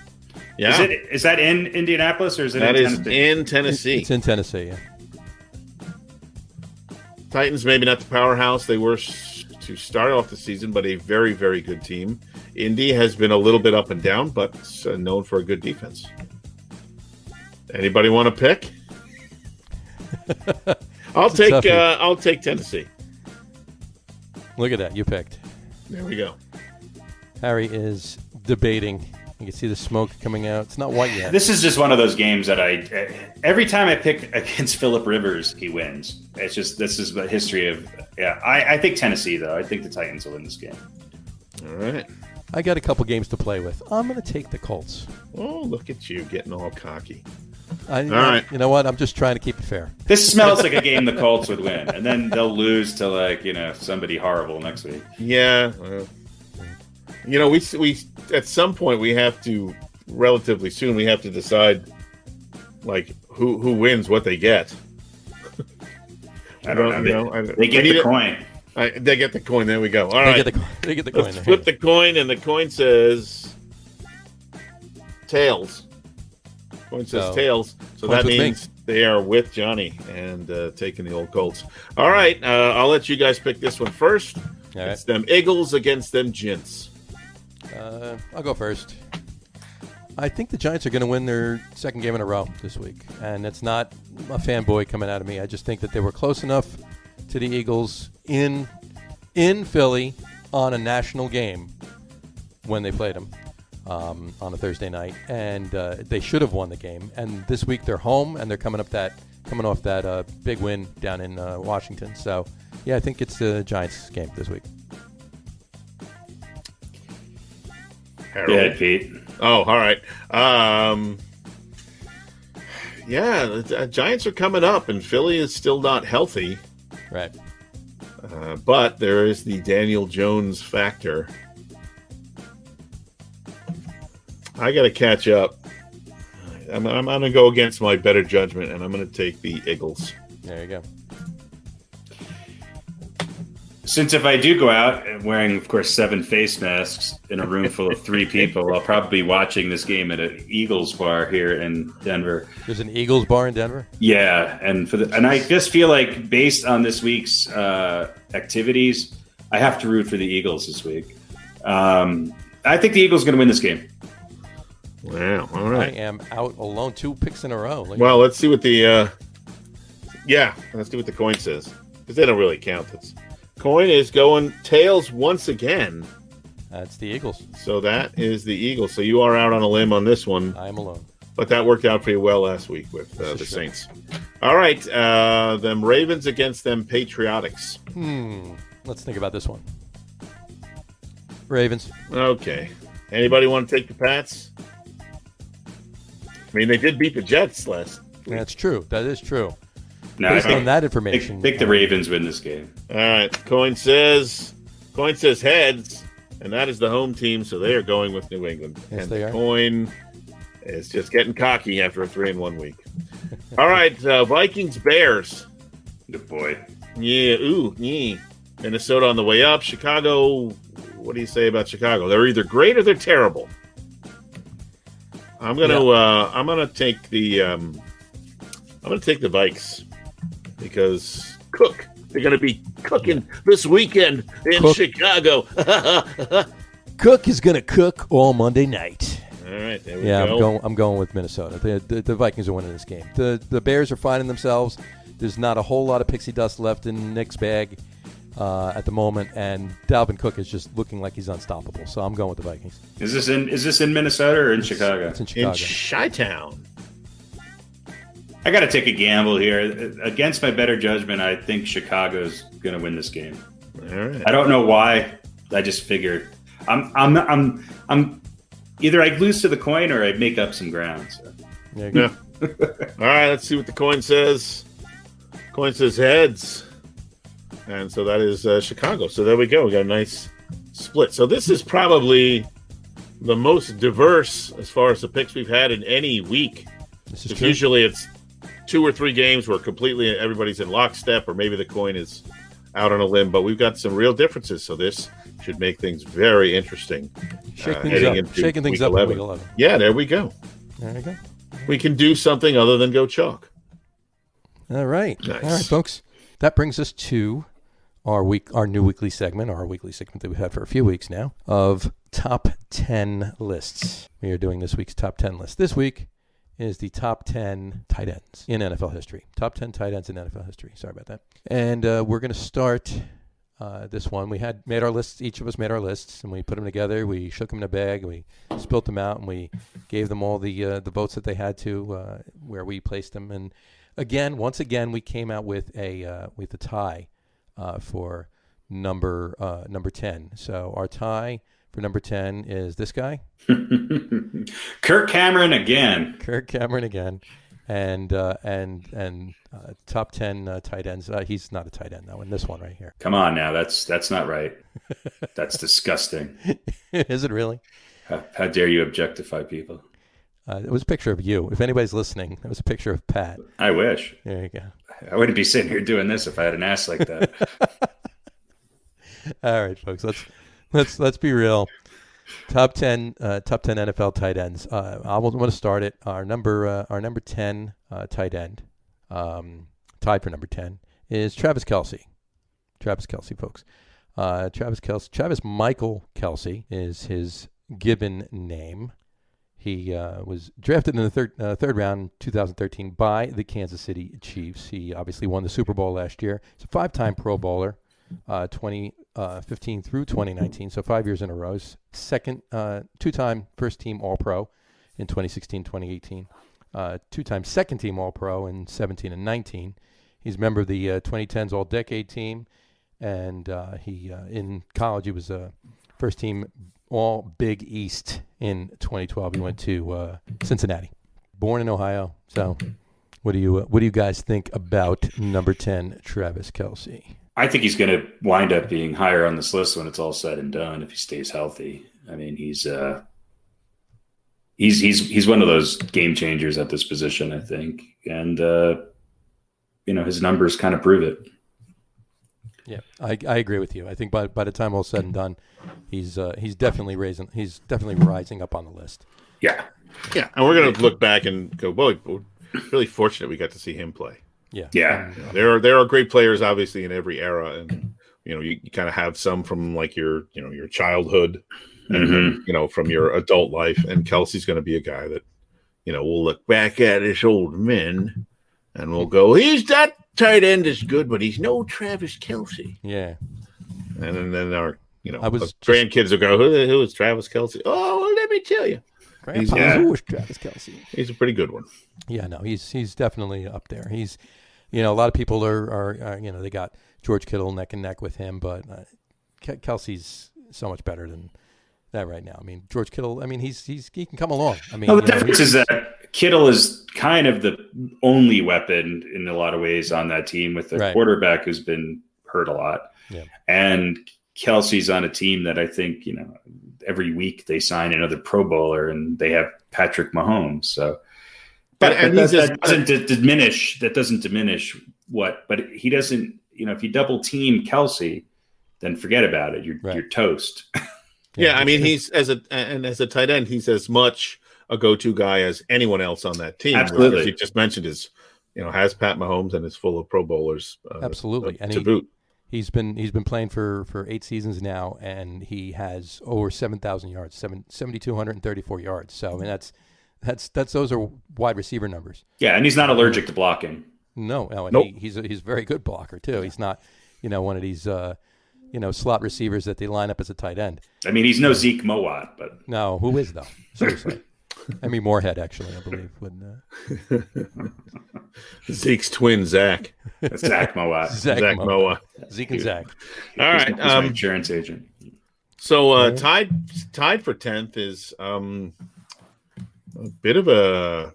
Yeah. Is that in Indianapolis or is it That in is Tennessee? in Tennessee. It's in Tennessee, yeah. Titans, maybe not the powerhouse they were to start off the season, but a very, very good team. Indy has been a little bit up and down, but known for a good defense. Anybody want to pick? I'll take Tennessee. Look at that. You picked. There we go. Harry is debating. You can see the smoke coming out. It's not white yet. This is just one of those games that every time I pick against Phillip Rivers, he wins. This is the history of, I think Tennessee, though. I think the Titans will win this game. All right. I got a couple games to play with. I'm going to take the Colts. Oh, look at you getting all cocky. All right. You know what? I'm just trying to keep it fair. This smells like a game the Colts would win, and then they'll lose to somebody horrible next week. Yeah. We at some point we have to, relatively soon, we have to decide who wins, what they get. I don't know. They get the coin. They get the coin. There we go. All right. They get the coin. Let's flip the coin, and the coin says tails. Coin says tails. So that means they are with Johnny and taking the old Colts. All right. I'll let you guys pick this one first. All right. It's them Eagles against them Gents. I'll go first. I think the Giants are going to win their second game in a row this week. And it's not a fanboy coming out of me. I just think that they were close enough to the Eagles in Philly on a national game when they played them on a Thursday night. And they should have won the game. And this week they're home, and they're coming off that big win down in Washington. So, yeah, I think it's the Giants game this week. Harold. Go ahead, Pete. Oh, all right. The Giants are coming up, and Philly is still not healthy. Right. But there is the Daniel Jones factor. I got to catch up. I'm going to go against my better judgment, and I'm going to take the Eagles. There you go. Since if I do go out wearing, of course, 7 face masks in a room full of 3 people, I'll probably be watching this game at an Eagles bar here in Denver. There's an Eagles bar in Denver? Yeah, and I just feel like based on this week's activities, I have to root for the Eagles this week. I think the Eagles are going to win this game. Wow, all right. I am out alone. 2 picks in a row. Well, let's see what the let's see what the coin says, because they don't really count this. Coin is going tails once again. That's the Eagles. So that is the Eagles. So you are out on a limb on this one. I am alone. But that worked out pretty well last week with the Saints. All right. Them Ravens against them Patriotics. Let's think about this one. Ravens. Okay. Anybody want to take the Pats? I mean, they did beat the Jets last week. That's true. That is true. No, Based on that information. I think the Ravens win this game. All right. Coin says heads, and that is the home team, so they are going with New England. Yes, and they the are. coin is just getting cocky after a 3-1 week. All right. Vikings, Bears. Good boy. Yeah. Ooh. Yeah. Minnesota on the way up. Chicago. What do you say about Chicago? They're either great or they're terrible. I'm gonna take the Vikes because they're gonna be cooking this weekend in Chicago. Cook is going to cook all Monday night. All right, there we go. I'm going with Minnesota. The Vikings are winning this game. The Bears are finding themselves. There's not a whole lot of pixie dust left in Nick's bag at the moment, and Dalvin Cook is just looking like he's unstoppable. So I'm going with the Vikings. Is this in Minnesota or in Chicago? It's in Chicago. In Chi-Town. I got to take a gamble here. Against my better judgment, I think Chicago's going to win this game. All right. I don't know why. I just figured I'm either I lose to the coin or I make up some ground. So. There you go. All right, let's see what the coin says. Coin says heads. And so that is Chicago. So there we go. We got a nice split. So this is probably the most diverse as far as the picks we've had in any week. This is Because true. usually it's 2 or 3 games where completely everybody's in lockstep, or maybe the coin is out on a limb. But we've got some real differences. So this should make things very interesting. Shaking things up in week 11. Yeah, there we go. There you go. We can do something other than go chalk. All right. Nice. All right, folks. That brings us to our new weekly segment, or our weekly segment that we've had for a few weeks now, of top 10 lists. We are doing this week's top 10 list. This week is the top 10 tight ends in NFL history. Top 10 tight ends in NFL history. Sorry about that. And we're going to start this one. We had made our lists. Each of us made our lists, and we put them together. We shook them in a bag. We spilt them out, and we gave them all the votes that they had to where we placed them. And once again, we came out with a tie for number 10. So our tie for number 10 is this guy. Kirk Cameron again. And top 10 tight ends. He's not a tight end though in this one right here. Come on now, that's not right. That's disgusting. Is it really? How dare you objectify people? It was a picture of you. If anybody's listening, it was a picture of Pat. I wish. There you go. I wouldn't be sitting here doing this if I had an ass like that. All right, folks. Let's be real. Top 10 NFL tight ends. I want to start it. Our number 10 tight end, tied for number 10, is Travis Kelce. Travis Kelce, folks. Travis Michael Kelce is his given name. He was drafted in the third round in 2013 by the Kansas City Chiefs. He obviously won the Super Bowl last year. He's a 5-time Pro Bowler, 2015 through 2019, so 5 years in a row. Second, 2-time first-team All-Pro in 2016, 2018. 2-time second-team All-Pro in 17 and 19. He's a member of the 2010s All-Decade team, and he in college he was a first-team All Big East in 2012. He went to Cincinnati. Born in Ohio. So, what do you guys think about number 10, Travis Kelce? I think he's going to wind up being higher on this list when it's all said and done if he stays healthy. I mean, he's one of those game changers at this position, I think, and his numbers kind of prove it. Yeah, I agree with you. I think by the time all said and done, he's definitely rising up on the list. Yeah, and we're going to look back and go, boy, we're really fortunate we got to see him play. Yeah. There are great players obviously in every era, and you kind of have some from like your childhood, and from your adult life. And Kelsey's going to be a guy that we'll look back at as old men, and we'll go, he's that tight end is good, but he's no Travis Kelce. Yeah, and then our our grandkids will go, who is Travis Kelce? Oh, well, let me tell you. Who was Travis Kelce? He's a pretty good one. Yeah, no, he's definitely up there. He's, a lot of people are they got George Kittle neck and neck with him, but Kelce's so much better than that right now. I mean, George Kittle, he can come along. I mean, the difference is that Kittle is kind of the only weapon in a lot of ways on that team with the quarterback who's been hurt a lot. Yeah. And Kelsey's on a team that I think, every week they sign another Pro Bowler and they have Patrick Mahomes. So, that doesn't diminish what, but he doesn't, if you double team Kelce, then forget about it. You're toast. Yeah. I mean, he's as a tight end, he's as much a go-to guy as anyone else on that team. Absolutely. As you just mentioned, has Pat Mahomes and is full of Pro Bowlers. Absolutely. To boot. He's been playing for 8 seasons now, and he has over 7,000 yards, 7,234 yards. So I mean that's those are wide receiver numbers. Yeah, and he's not allergic to blocking. No, and Nope. he's a very good blocker too. He's not one of these slot receivers that they line up as a tight end. I mean, he's no Zeke Mowat, but No, who is though? Seriously. I mean, Moorhead, actually, I believe. Zeke's twin, Zach. Zach Mowat. Zach Moa. Zeke and Zach. All right. He's my insurance agent. So tied for 10th is a bit of a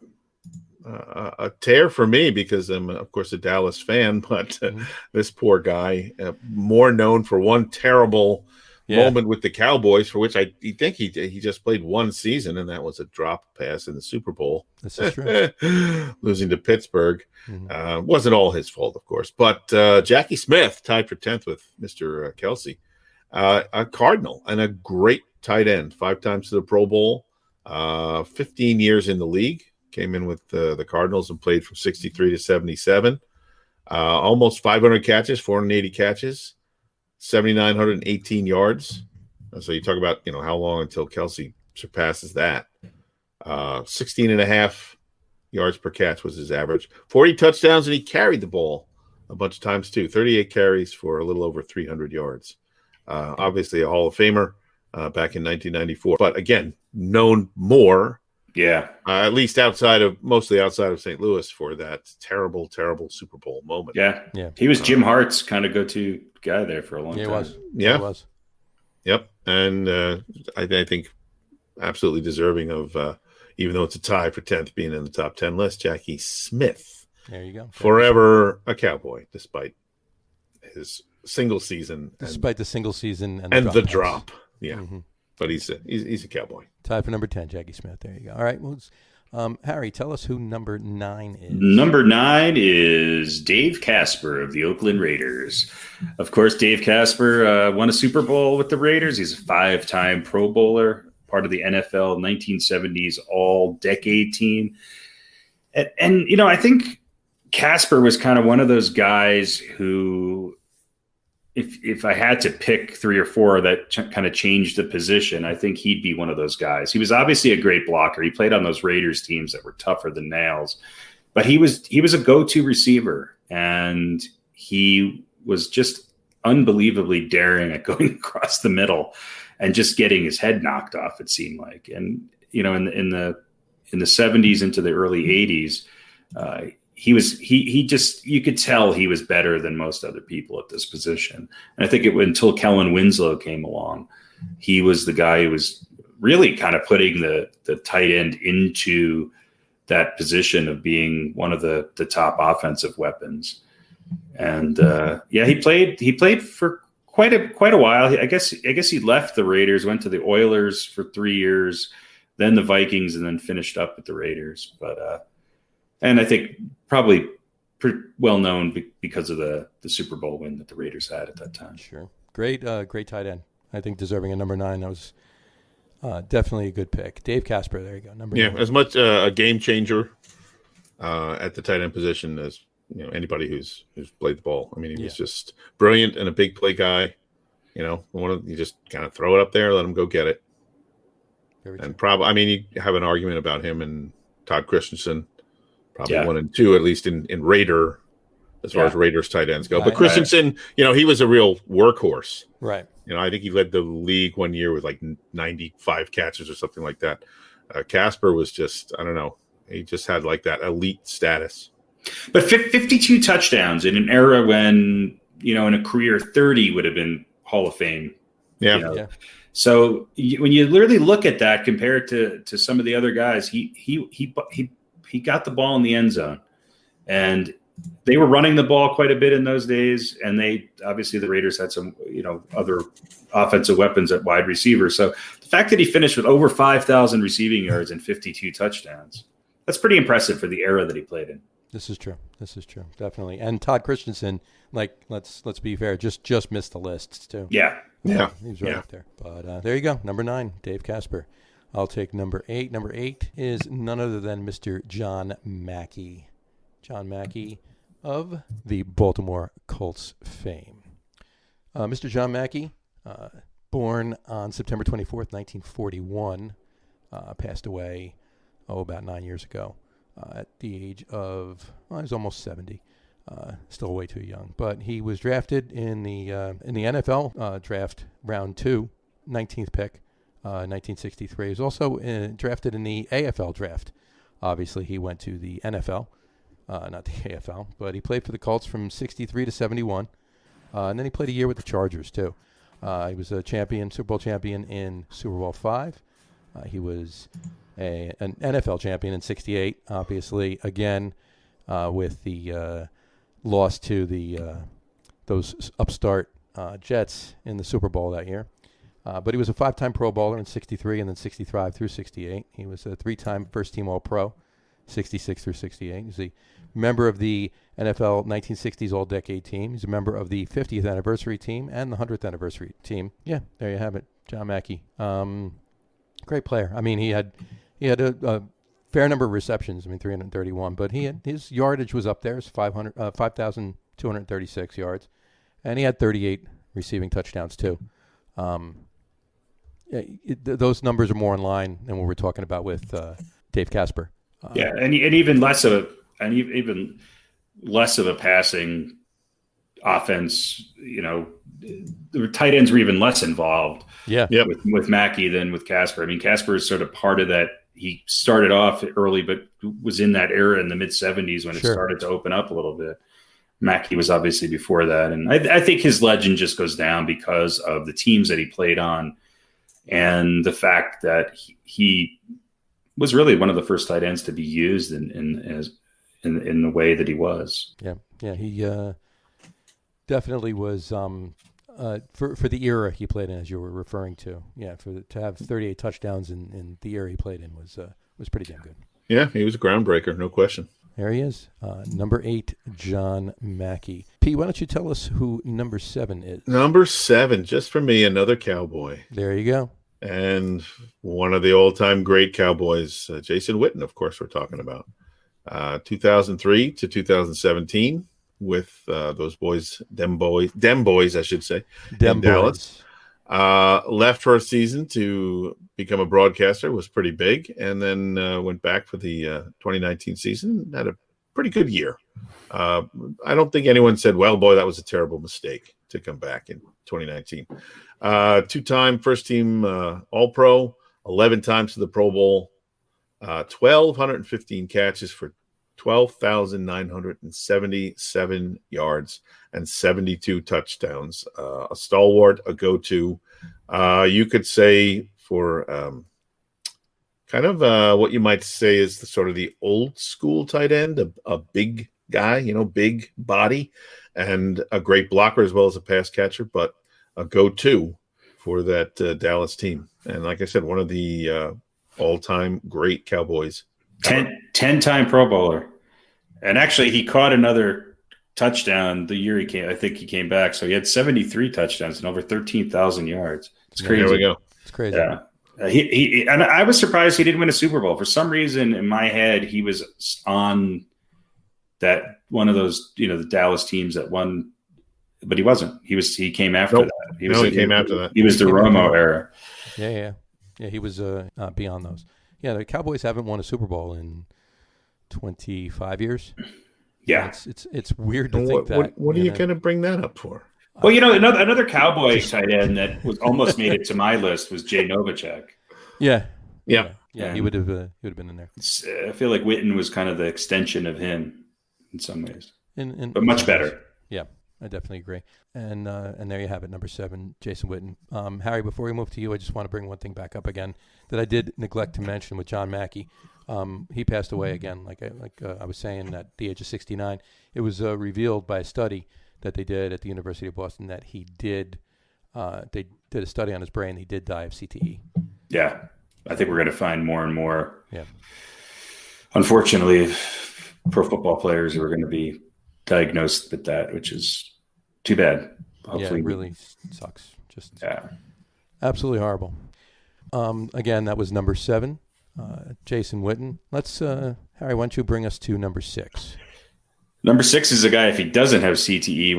tear for me because I'm, of course, a Dallas fan, but this poor guy, more known for one terrible moment with the Cowboys, for which I think he just played one season, and that was a drop pass in the Super Bowl. This is true. Losing to Pittsburgh. Wasn't all his fault, of course. But Jackie Smith tied for 10th with Mr. Kelsey. A Cardinal and a great tight end, 5 times to the Pro Bowl, 15 years in the league. Came in with the Cardinals and played from 63 to 77. Almost 500 catches, 480 catches. 7,918 yards. So you talk about, how long until Kelsey surpasses that. 16 and a half yards per catch was his average. 40 touchdowns, and he carried the ball a bunch of times too. 38 carries for a little over 300 yards. Obviously a Hall of Famer back in 1994. But again, known more, at least mostly outside of St. Louis for that terrible, terrible Super Bowl moment. Yeah. He was Jim Hart's kind of go-to guy there for a long time. He was. Yep. And I think absolutely deserving of, even though it's a tie for 10th, being in the top 10 list, Jackie Smith. There you go. Forever a Cowboy, despite his single season. Despite the single season and the drop. Yeah. Mm-hmm. But he's a Cowboy. Tied for number 10, Jackie Smith. There you go. All right. Well, Harry, tell us who number 9 is. Number 9 is Dave Casper of the Oakland Raiders. Of course, Dave Casper won a Super Bowl with the Raiders. He's a 5-time Pro Bowler, part of the NFL 1970s All-Decade team. And I think Casper was kind of one of those guys who, if I had to pick 3 or 4 that kind of changed the position, I think he'd be one of those guys. He was obviously a great blocker. He played on those Raiders teams that were tougher than nails, but he was a go-to receiver, and he was just unbelievably daring at going across the middle and just getting his head knocked off, it seemed like. And, in the 70s into the early 80s, you could tell he was better than most other people at this position. And I think until Kellen Winslow came along, he was the guy who was really kind of putting the tight end into that position of being one of the top offensive weapons. And he played for quite a while. I guess he left the Raiders, went to the Oilers for 3 years, then the Vikings, and then finished up with the Raiders. But and I think probably pretty well known because of the Super Bowl win that the Raiders had at that time. Sure. Great tight end. I think deserving a number 9. That was definitely a good pick. Dave Casper, there you go. Number 9. As much a game changer at the tight end position as anybody who's played the ball. I mean, he was just brilliant and a big play guy. You just kind of throw it up there, let him go get it. And probably, you have an argument about him and Todd Christensen. Probably 1 and 2, at least in Raider, as far as Raiders tight ends go. But Christensen, he was a real workhorse. Right. I think he led the league one year with like 95 catches or something like that. Casper was just, I don't know. He just had like that elite status. But 52 touchdowns in an era when, in a career 30 would have been Hall of Fame. Yeah. So when you literally look at that compared to some of the other guys, he got the ball in the end zone, and they were running the ball quite a bit in those days. And the Raiders had some, other offensive weapons at wide receiver. So the fact that he finished with over 5,000 receiving yards and 52 touchdowns, that's pretty impressive for the era that he played in. This is true. Definitely. And Todd Christensen, let's be fair, just missed the lists too. Yeah. He's right up there. But there you go. Number 9, Dave Casper. I'll take number 8. Number 8 is none other than Mr. John Mackey. John Mackey of the Baltimore Colts fame. Mr. John Mackey, born on September 24th, 1941, passed away, about 9 years ago at the age of, he was almost 70. Still way too young. But he was drafted in the NFL draft round 2, 19th pick, 1963. He was also drafted in the AFL draft. Obviously, he went to the NFL, not the AFL, but he played for the Colts from 63 to 71. And then he played a year with the Chargers, too. He was a champion, Super Bowl champion in Super Bowl V. He was an NFL champion in 68, obviously, again, with the loss to those upstart Jets in the Super Bowl that year. But he was a 5-time Pro Bowler in 63 and then 65 through 68. He was a 3-time first-team All-Pro, 66 through 68. He's a member of the NFL 1960s All-Decade Team. He's a member of the 50th Anniversary Team and the 100th Anniversary Team. Yeah, there you have it, John Mackey. Great player. I mean, he had a fair number of receptions. 331, but his yardage was up there. It's 5,236 yards, and he had 38 receiving touchdowns too. Those numbers are more in line than what we're talking about with Dave Casper. And even less of a passing offense. The tight ends were even less involved. With Mackey than with Casper. Casper is sort of part of that. He started off early, but was in that era in the mid 70s when it started to open up a little bit. Mackey was obviously before that. And I think his legend just goes down because of the teams that he played on and the fact that he was really one of the first tight ends to be used in the way that he was. Yeah. He definitely was for the era he played in, as you were referring to. Yeah, to have 38 touchdowns in the era he played in was pretty damn good. Yeah, he was a groundbreaker, no question. There he is, number 8, John Mackey. P, why don't you tell us who number 7 is? Number 7, just for me, another Cowboy. There you go. And one of the all-time great Cowboys, Jason Witten, of course, we're talking about. 2003 to 2017 with those boys, dem boys, I should say, in Dallas. Left for a season to become a broadcaster, was pretty big, and then went back for the 2019 season. Had a pretty good year. I don't think anyone said, well, boy, that was a terrible mistake to come back in 2019. 2-time first-team All-Pro, 11 times to the Pro Bowl, 1,215 catches for 12,977 yards and 72 touchdowns. A stalwart, a go-to. You could say for kind of what you might say is the sort of the old school tight end, a big guy, big body, and a great blocker as well as a pass catcher, but a go-to for that Dallas team. And like I said, one of the all-time great Cowboys. 10-time Pro Bowler. And actually, he caught another touchdown the year he came. I think he came back. So he had 73 touchdowns and over 13,000 yards. It's crazy. There we go. It's crazy. Yeah. He and I was surprised he didn't win a Super Bowl. For some reason, in my head, he was on that one of those, the Dallas teams that won, but he wasn't. He came after that. He came after that. He was the Romo era. Yeah. He was beyond those. Yeah, the Cowboys haven't won a Super Bowl in 25 years. Yeah, it's weird to think that. What are you going to bring that up for? Well, another Cowboy tight end that was almost made it to my list was Jay Novacek. Yeah. He would have been in there. I feel like Witten was kind of the extension of him in some ways, but much better. Yeah, I definitely agree. And there you have it, number 7, Jason Witten. Harry, before we move to you, I just want to bring one thing back up again that I did neglect to mention with John Mackey. He passed away again, like I was saying, at the age of 69. It was revealed by a study that they did at the University of Boston that he did. They did a study on his brain. He did die of CTE. Yeah, I think we're going to find more and more. Yeah. Unfortunately, pro football players who are going to be diagnosed with that, which is too bad. Hopefully, it really sucks. Just absolutely horrible. Again, that was number 7. Jason Witten. Let's, Harry, why don't you bring us to number 6? Number 6 is a guy, if he doesn't have CTE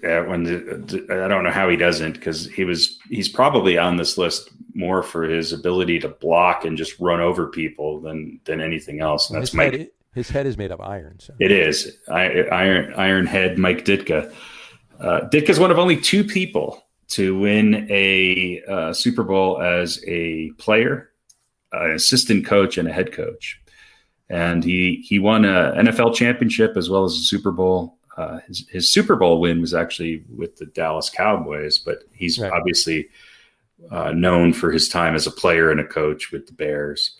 I don't know how he doesn't, because he's probably on this list more for his ability to block and just run over people than anything else. And that's Mike. His head is made of iron. So. It is iron head Mike Ditka. Ditka's one of only 2 people to win a Super Bowl as a player, an assistant coach, and a head coach. And he won an NFL championship as well as a Super Bowl. His Super Bowl win was actually with the Dallas Cowboys, but he's obviously known for his time as a player and a coach with the Bears.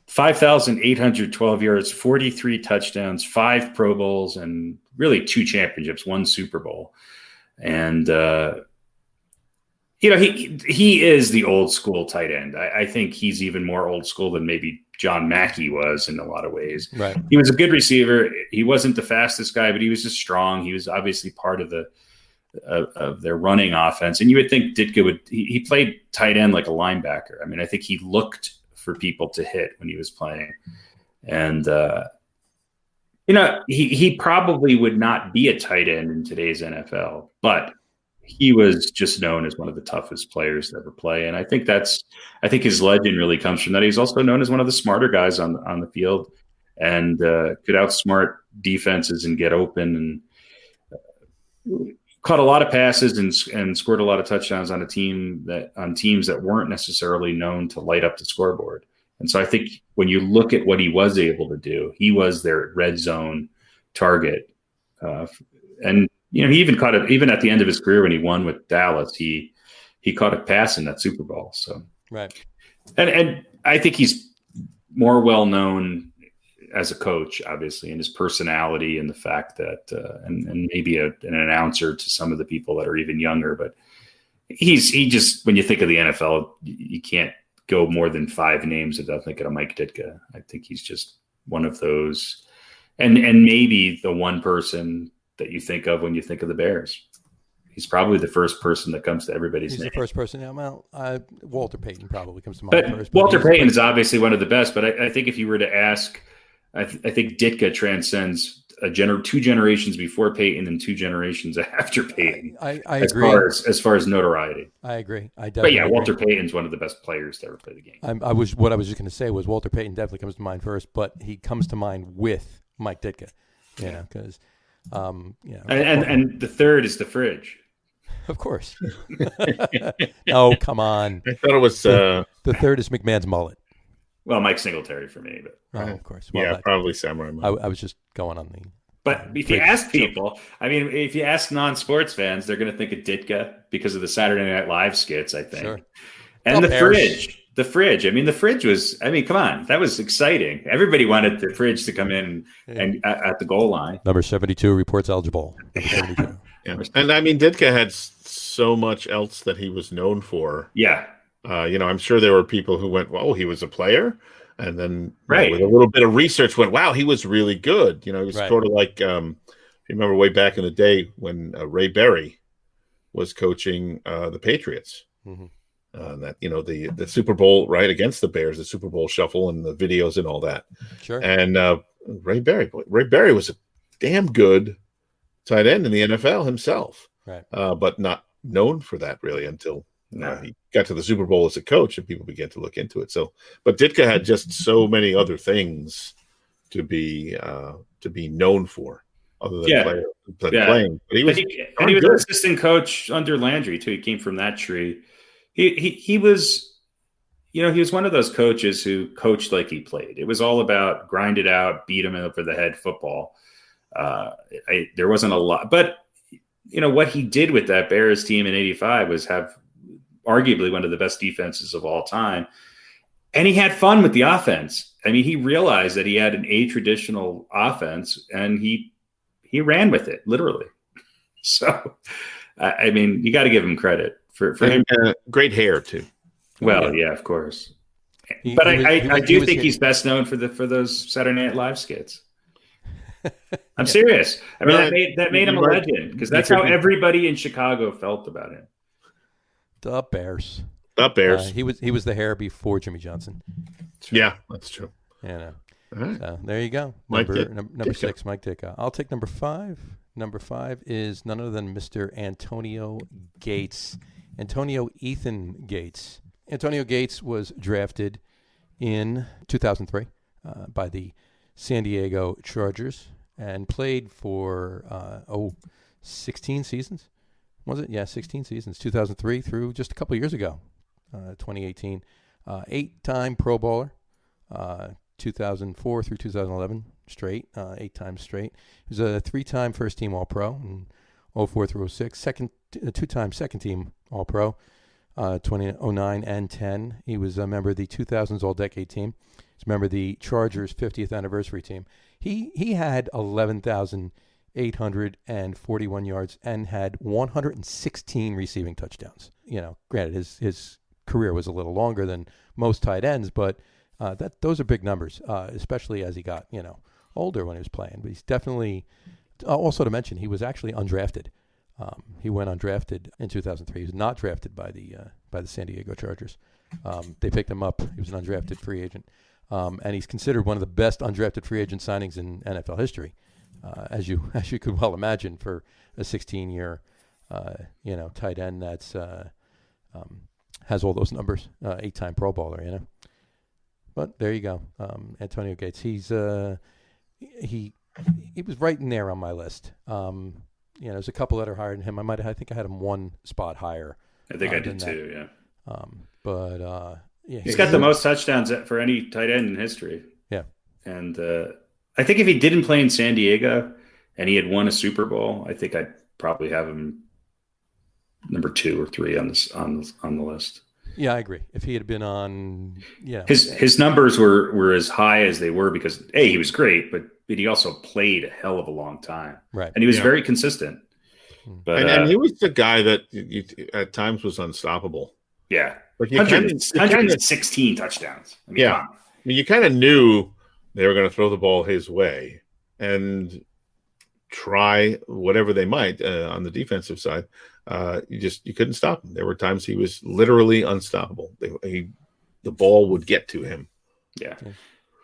5,812 yards, 43 touchdowns, 5 Pro Bowls, and really 2 championships, 1 Super Bowl. And he is the old school tight end. I think he's even more old school than maybe John Mackey was in a lot of ways. Right. He was a good receiver. He wasn't the fastest guy, but he was just strong. He was obviously part of of their running offense. And you would think Ditka he played tight end like a linebacker. I mean, I think he looked for people to hit when he was playing. And, he probably would not be a tight end in today's NFL, but he was just known as one of the toughest players to ever play. And I think his legend really comes from that. He's also known as one of the smarter guys on the field, and could outsmart defenses and get open, and caught a lot of passes and scored a lot of touchdowns on teams that weren't necessarily known to light up the scoreboard. And so I think when you look at what he was able to do, he was their red zone target. And he even caught it, even at the end of his career when he won with Dallas, he caught a pass in that Super Bowl. So, right. And I think he's more well known as a coach, obviously, and his personality and the fact that, and maybe an announcer to some of the people that are even younger, but he just, when you think of the NFL, you can't go more than 5 names without thinking of Mike Ditka. I think he's just one of those, and maybe the one person that you think of when you think of the Bears. He's probably the first person that comes to everybody's name. He's the first person. Well, Walter Payton probably comes to mind first. Walter Payton is obviously one of the best, but I think if you were to ask, I think Ditka transcends 2 generations before Payton and 2 generations after Payton. I agree. As far as notoriety. I agree. But yeah, Walter Payton's one of the best players to ever play the game. What I was just going to say was Walter Payton definitely comes to mind first, but he comes to mind with Mike Ditka, because and the third is the fridge. Of course. Oh, come on. I thought it was the third is McMahon's mullet. Well, Mike Singletary for me, but of course. Well, probably Samurai. I was just going on the. But if you ask people, if you ask non-sports fans, they're going to think of Ditka because of the Saturday Night Live skits, I think. Sure. And the fridge. The fridge. The fridge was, come on. That was exciting. Everybody wanted the fridge to come in and at the goal line. Number 72 reports eligible. Number 72. Yeah. And Ditka had so much else that he was known for. Yeah. I'm sure there were people who went, "Whoa, he was a player," and then with a little bit of research went, "Wow, he was really good." It was sort of like, if you remember way back in the day when Ray Berry was coaching the Patriots. Mm-hmm. That the Super Bowl against the Bears, the Super Bowl shuffle and the videos and all that. Sure. And Ray Berry was a damn good tight end in the NFL himself, right? But not known for that really until he got to the Super Bowl as a coach, and people began to look into it. So, but Ditka had just so many other things to be known for, other than playing. But he was an assistant coach under Landry too. He came from that tree. He was, he was one of those coaches who coached like he played. It was all about grind it out, beat him over the head football. There wasn't a lot, but what he did with that Bears team in '85 was have arguably one of the best defenses of all time. And he had fun with the offense. He realized that he had an a-traditional offense, and he ran with it, literally. So, you got to give him credit for him. Great hair, too. Well, yeah, of course. But I do think he's best known for those Saturday Night Live skits. I'm serious. That made him a legend, because that's how everybody in Chicago felt about him. The Bears. The Bears. He was the hair before Jimmy Johnson. Yeah, that's true. All right. So there you go. Mike Number 6, Mike Ditka. I'll take number 5. Number 5 is none other than Mr. Antonio Gates. Antonio Ethan Gates. Antonio Gates was drafted in 2003 by the San Diego Chargers and played for 16 seasons. Was it? Yeah, 16 seasons, 2003 through just a couple years ago, 2018. 8-time Pro Bowler, 2004 through 2011 straight, 8 times straight. He was a 3-time first-team All-Pro in 04 through 06, 2-time second-team All-Pro, 2009 and 10. He was a member of the 2000s All-Decade team. He's a member of the Chargers 50th anniversary team. He had 11,841 yards and had 116 receiving touchdowns. Granted, his career was a little longer than most tight ends, but those are big numbers, especially as he got older when he was playing. But he's definitely also to mention he was actually undrafted. He went undrafted in 2003. He was not drafted by the San Diego Chargers. They picked him up. He was an undrafted free agent, and he's considered one of the best undrafted free agent signings in NFL history, as you could well imagine for a 16-year tight end that's has all those numbers, 8-time Pro Bowler, But there you go, Antonio Gates. He was right in there on my list. There's a couple that are higher than him. I think I had him one spot higher. I think I did too. Yeah. He's got the most touchdowns for any tight end in history. Yeah, and I think if he didn't play in San Diego and he had won a Super Bowl, I think I'd probably have him number 2 or 3 on the list. Yeah, I agree. If he had been on, his numbers were as high as they were because he was great, but he also played a hell of a long time, right? And he was very consistent. But and he was the guy that at times was unstoppable. Yeah, like 116 touchdowns. You kind of knew they were going to throw the ball his way and try whatever they might on the defensive side. You couldn't stop him. There were times he was literally unstoppable. The ball would get to him. Yeah.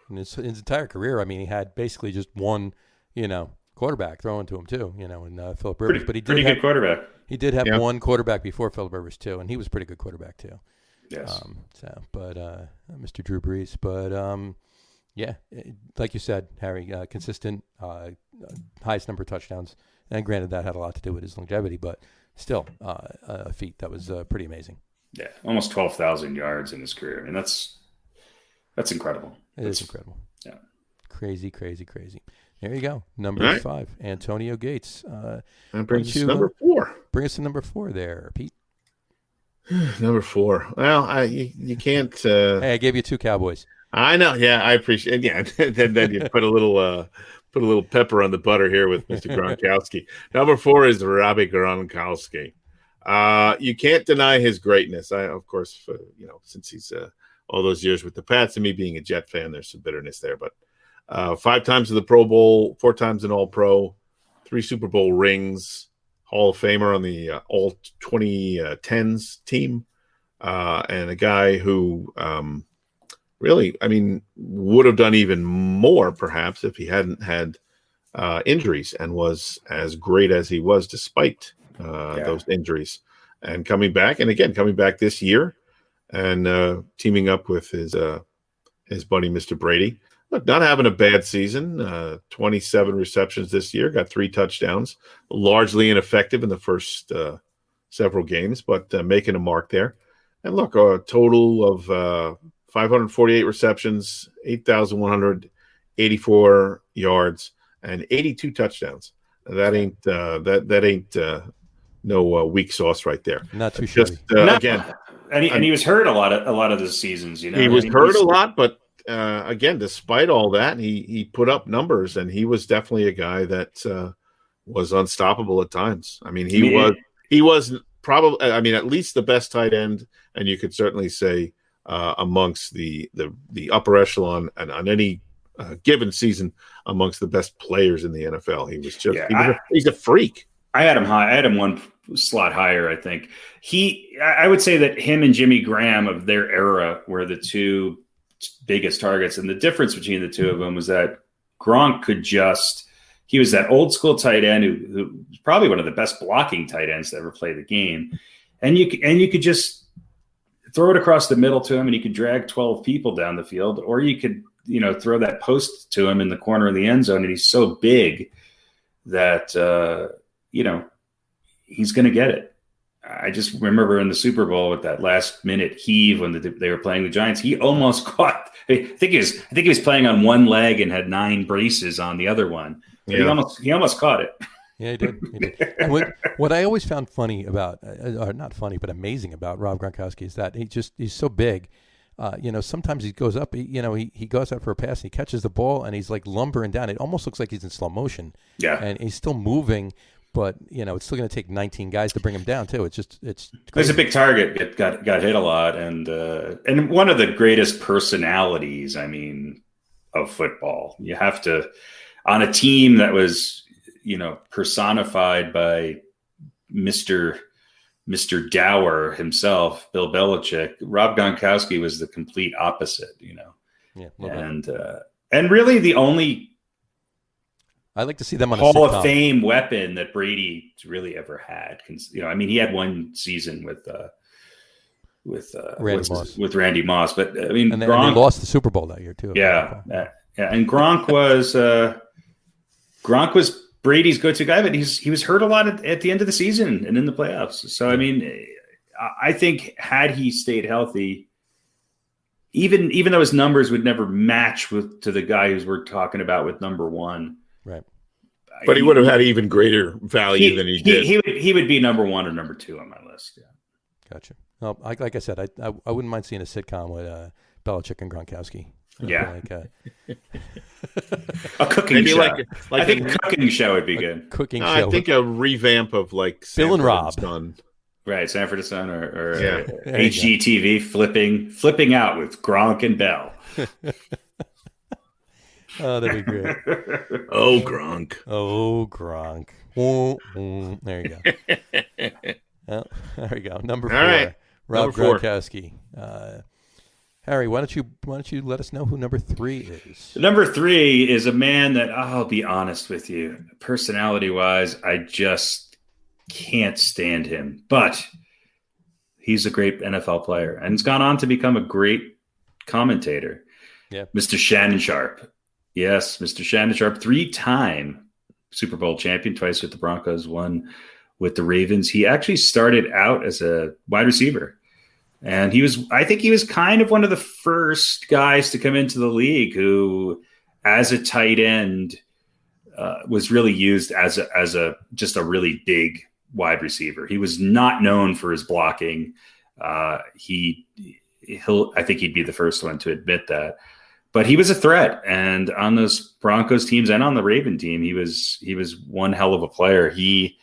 In his entire career, he had basically just one, quarterback throwing to him too, in Philip Rivers. But he did good quarterback. He did have one quarterback before Philip Rivers too, and he was a pretty good quarterback too. Yes. Mr. Drew Brees, but like you said, Harry, consistent, highest number of touchdowns, and granted that had a lot to do with his longevity, but still a feat that was pretty amazing. Yeah, almost 12,000 yards in his career. That's incredible. It's incredible. Yeah. Crazy. There you go. Number 5, Antonio Gates. That brings us to number 4. Bring us to number 4 there, Pete. Number 4. Well, you can't. Hey, I gave you 2 Cowboys. I know. Yeah, I appreciate. Yeah, then you put a little pepper on the butter here with Mr. Gronkowski. Number 4 is Robbie Gronkowski. You can't deny his greatness. Of course, since he's all those years with the Pats, and me being a Jet fan, there's some bitterness there. But 5 times in the Pro Bowl, 4 times in All-Pro, 3 Super Bowl rings, Hall of Famer on the All 2010s team, and a guy who really, would have done even more perhaps if he hadn't had injuries and was as great as he was despite those injuries. And coming back this year and teaming up with his buddy, Mr. Brady. Look, not having a bad season, 27 receptions this year, got 3 touchdowns, largely ineffective in the first several games, but making a mark there. And look, a total of 548 receptions, 8,184 yards, and 82 touchdowns. That ain't no weak sauce right there. Not too shabby. Again, and he was hurt a lot of the seasons. He was hurt a lot, but again, despite all that, he put up numbers, and he was definitely a guy that was unstoppable at times. He was probably, at least the best tight end, and you could certainly say amongst the upper echelon and on any given season amongst the best players in the NFL. He was just he's a freak. I had him high. I had him one slot higher. I think I would say that him and Jimmy Graham of their era were the two biggest targets. And the difference between the two of them was that Gronk he was that old school tight end who was probably one of the best blocking tight ends to ever play the game. And you could just throw it across the middle to him and he could drag 12 people down the field, or you could, throw that post to him in the corner of the end zone. And he's so big that, he's going to get it. I just remember in the Super Bowl with that last minute heave when they were playing the Giants, he almost caught. I think he was playing on one leg and had 9 braces on the other one. Yeah. He almost caught it. Yeah, he did. And what I always found funny about, or not funny, but amazing about Rob Gronkowski is that he's so big. Sometimes he goes up, he goes out for a pass and he catches the ball and he's like lumbering down. It almost looks like he's in slow motion. Yeah. And he's still moving. But it's still going to take 19 guys to bring him down too. It's crazy. There's a big target. Got hit a lot, and one of the greatest personalities, of football. You have to, on a team that was, personified by Mr. Dower himself, Bill Belichick. Rob Gronkowski was the complete opposite. Yeah, and really the only. I like to see them on Hall a of Fame weapon that Brady really ever had. He had one season with Randy Moss, but and they lost the Super Bowl that year too. Yeah. And Gronk was Brady's go-to guy, but he was hurt a lot at the end of the season and in the playoffs. So I think had he stayed healthy, even though his numbers would never match to the guy who's we're talking about with number 1. Right. But he would have had even greater value than he did. He would be number 1 or number 2 on my list. Yeah. Gotcha. Well, like I said, I wouldn't mind seeing a sitcom with Belichick and Gronkowski. Yeah. A cooking show. I think a cooking show would be good. Cooking show. I think a revamp of like Bill and Rob. Son. Right, Sanford and Son or HGTV flipping out with Gronk and Bell. Oh, that'd be great. Oh, Gronk. There you go. Well, there we go. Number 4. All right. Rob Gronkowski. Harry, why don't you let us know who number 3 is? Number 3 is a man that I'll be honest with you, personality-wise, I just can't stand him. But he's a great NFL player and he's gone on to become a great commentator. Yeah. Mr. Shannon Sharp. Yes, Mr. Shannon Sharp, 3-time Super Bowl champion, twice with the Broncos, 1 with the Ravens. He actually started out as a wide receiver. And I think he was kind of one of the first guys to come into the league who, as a tight end, was really used as just a really big wide receiver. He was not known for his blocking. I think he'd be the first one to admit that. But he was a threat, and on those Broncos teams and on the Raven team, he was one hell of a player. He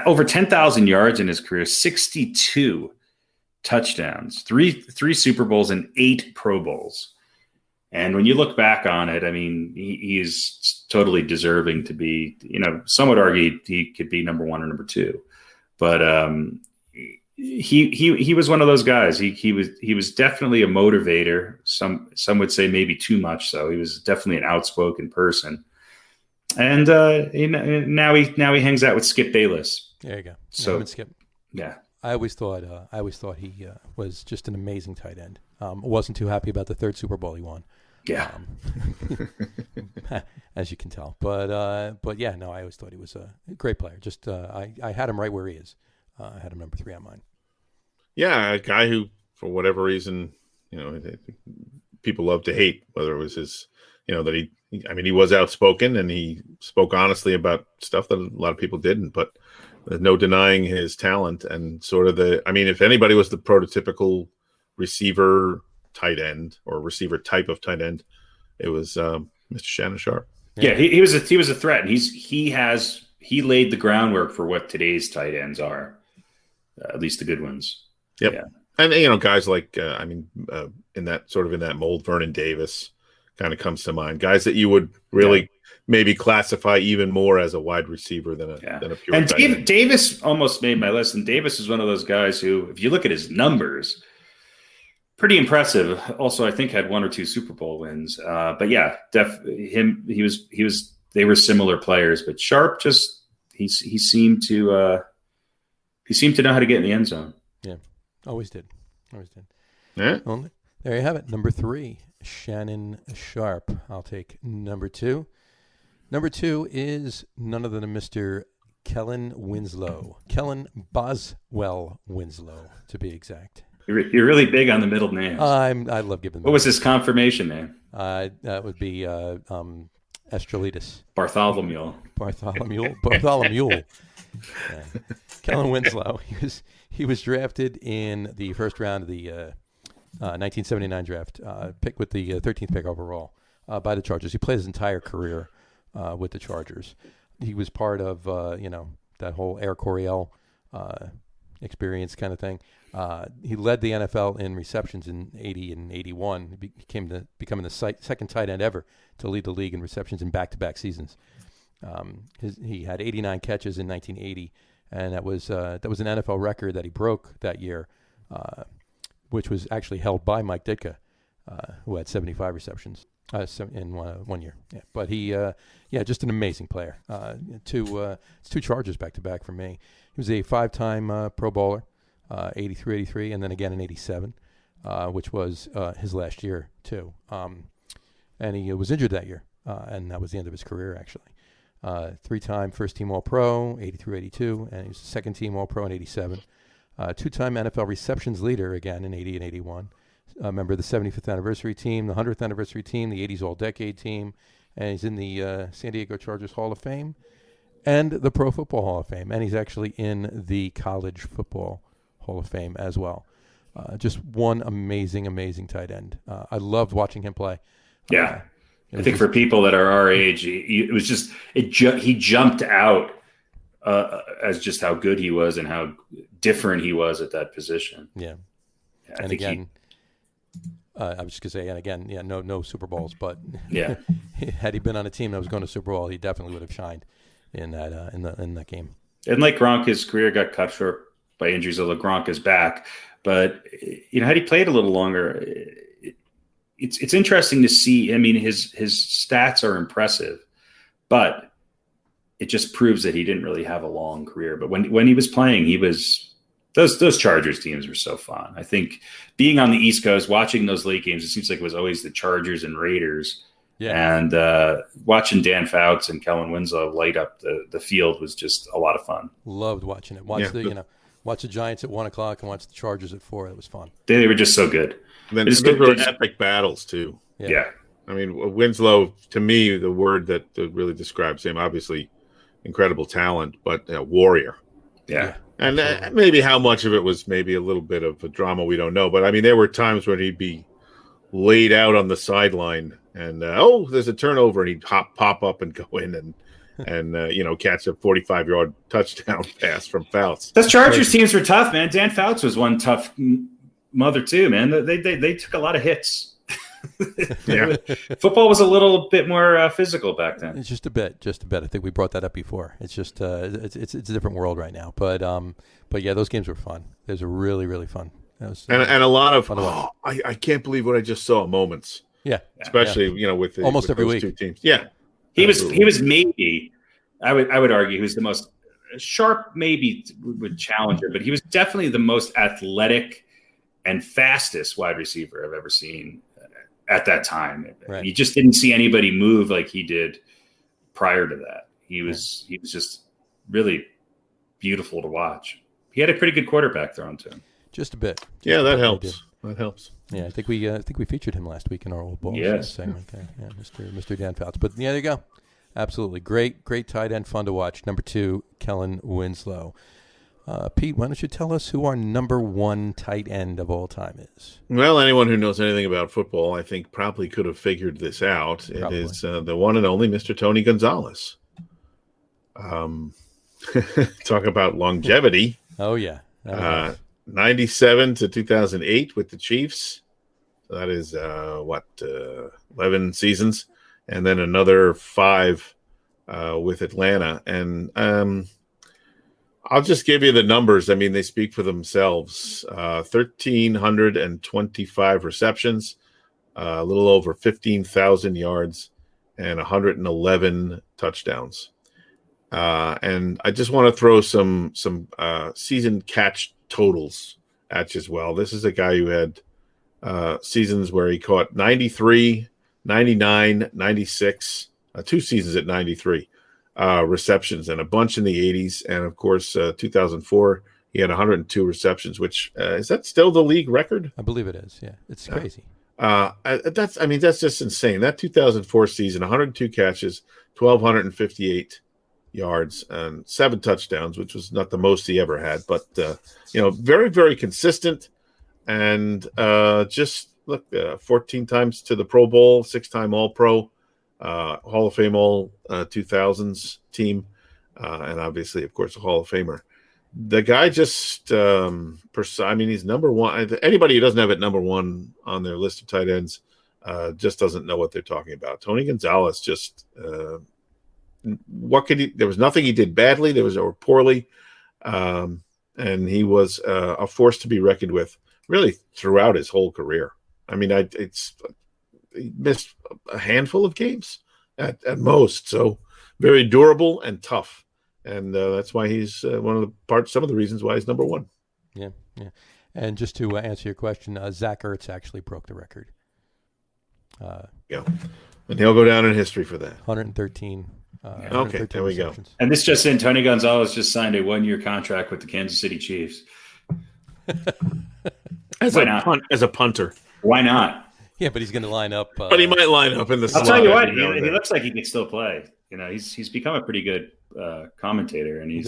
over 10,000 yards in his career, 62 touchdowns, three Super Bowls, and 8 Pro Bowls. And when you look back on it, he is totally deserving to be. Some would argue he could be number 1 or number 2, but he was one of those guys. He was definitely a motivator. Some would say maybe too much so. He was definitely an outspoken person. And now he hangs out with Skip Bayless. There you go. So Skip. Yeah. I always thought he was just an amazing tight end. Wasn't too happy about the 3rd Super Bowl he won. Yeah. As you can tell. But yeah, no, I always thought he was a great player. Just I had him right where he is. I had him number 3 on mine. Yeah, a guy who, for whatever reason, people love to hate, whether it was his, that he was outspoken and he spoke honestly about stuff that a lot of people didn't, but there's no denying his talent and sort of if anybody was the prototypical receiver tight end or receiver type of tight end, it was Mr. Shannon Sharp. Yeah, he was a threat, and he laid the groundwork for what today's tight ends are. At least the good ones. Yep. Yeah. And guys like in that mold, Vernon Davis kind of comes to mind. Guys that you would really maybe classify even more as a wide receiver than a pure. And Davis almost made my list. And Davis is one of those guys who, if you look at his numbers, pretty impressive. Also, I think had 1 or 2 Super Bowl wins. But yeah, they were similar players, but Sharp he seemed to know how to get in the end zone. Yeah, always did. Yeah. Well, there you have it. Number 3, Shannon Sharp. I'll take number 2. Number 2 is none other than Mr. Kellen Winslow. Kellen Boswell Winslow, to be exact. You're really big on the middle names. I love giving them. What was his confirmation name? That would be Estrelitis. Bartholomew. Yeah. Kellen Winslow. He was drafted in the first round of the 1979 draft, picked with the 13th pick overall by the Chargers. He played his entire career with the Chargers. He was part of that whole Air Coryell experience kind of thing. He led the NFL in receptions in 80 and 81. He becoming the second tight end ever to lead the league in receptions in back-to-back seasons. He had 89 catches in 1980, and that was an NFL record that he broke that year, which was actually held by Mike Ditka, who had 75 receptions in 1 year. Yeah, but he, just an amazing player. It's 2 Chargers back-to-back for me. He was a 5-time Pro Bowler. 83, 83, and then again in 87, which was his last year, too. And he was injured that year, and that was the end of his career, actually. 3-time first-team All-Pro, 83, 82, and he was second-team All-Pro in 87. 2-time NFL receptions leader, again, in 80 and 81. Member of the 75th anniversary team, the 100th anniversary team, the 80s All-Decade team, and he's in the San Diego Chargers Hall of Fame and the Pro Football Hall of Fame, and he's actually in the College Football Hall of Fame as well. Just one amazing tight end. I loved watching him play. Yeah. I think for people that are our age, he jumped out as just how good he was and how different he was at that position. Yeah. And again, I was just gonna say, and again, no Super Bowls, but yeah, had he been on a team that was going to Super Bowl, he definitely would have shined in that in that game. And like Gronk, his career got cut short by injuries, although Gronk is back. But had he played a little longer, it's interesting to see. I mean, his stats are impressive, but it just proves that he didn't really have a long career. But when he was playing, he was those Chargers teams were so fun. I think being on the East Coast, watching those late games, it seems like it was always the Chargers and Raiders. Yeah. And watching Dan Fouts and Kellen Winslow light up the field was just a lot of fun. Loved watching it. Watch the Giants at 1:00 and watch the Chargers at 4. It was fun. They were just so good. And then those were epic battles too. Yeah. I mean, Winslow, to me, the word that really describes him, obviously incredible talent, but warrior. Yeah. And maybe how much of it was maybe a little bit of a drama, we don't know. But I mean, there were times when he'd be laid out on the sideline and there's a turnover, and he'd pop up and go in and catch a 45-yard touchdown pass from Fouts. Those Chargers teams were tough, man. Dan Fouts was one tough mother too, man. They took a lot of hits. Yeah. Football was a little bit more physical back then. It's just a bit. I think we brought that up before. It's just it's a different world right now. But yeah, those games were fun. Those were really, really fun. And a lot of I can't believe what I just saw moments. Yeah, especially with almost with every those week. Two teams. Yeah, he was maybe I would argue he was the most Sharp. Maybe would challenge her, but he was definitely the most athletic and fastest wide receiver I've ever seen at that time. Right. You just didn't see anybody move like he did prior to that. He was just really beautiful to watch. He had a pretty good quarterback thrown to him. Just a bit. Yeah, that helps. That helps. Yeah, I think we featured him last week in our old ball segment there. Yeah, Mr. Dan Fouts. But yeah, there you go. Absolutely great tight end, fun to watch. Number 2, Kellen Winslow. Pete, why don't you tell us who our number 1 tight end of all time is? Well, anyone who knows anything about football, I think, probably could have figured this out. Probably. It is the one and only Mr. Tony Gonzalez. Talk about longevity. Oh, yeah. 97 to 2008 with the Chiefs. So that is 11 seasons, and then another 5 with Atlanta. And I'll just give you the numbers. I mean, they speak for themselves. 1,325 receptions, a little over 15,000 yards, and 111 touchdowns. And I just want to throw some season catch totals at you as well. This is a guy who had seasons where he caught 93, 99, 96, 2 seasons at 93 receptions, and a bunch in the 80s. And, of course, 2004, he had 102 receptions, which is that still the league record? I believe it is, yeah. It's crazy. That's just insane. That 2004 season, 102 catches, 1,258 yards, and 7 touchdowns, which was not the most he ever had. But, very, very consistent. And just look, 14 times to the Pro Bowl, 6-time All-Pro, Hall of Fame All 2000s team, and obviously, of course, a Hall of Famer. The guy just, he's number one. Anybody who doesn't have it number one on their list of tight ends just doesn't know what they're talking about. Tony Gonzalez just, there was nothing he did badly, or poorly, and he was a force to be reckoned with really throughout his whole career. I mean, he missed a handful of games at most, so very durable and tough. And that's why he's some of the reasons why he's number one. Yeah. And just to answer your question, Zach Ertz actually broke the record. Yeah, and he'll go down in history for that. 113. Okay, there we go. And this just in, Tony Gonzalez just signed a 1-year contract with the Kansas City Chiefs. As a punter. Why not? Yeah, but he's going to line up. But he might line up in the slot. I'll tell you what, he looks like he can still play. He's become a pretty good commentator, and he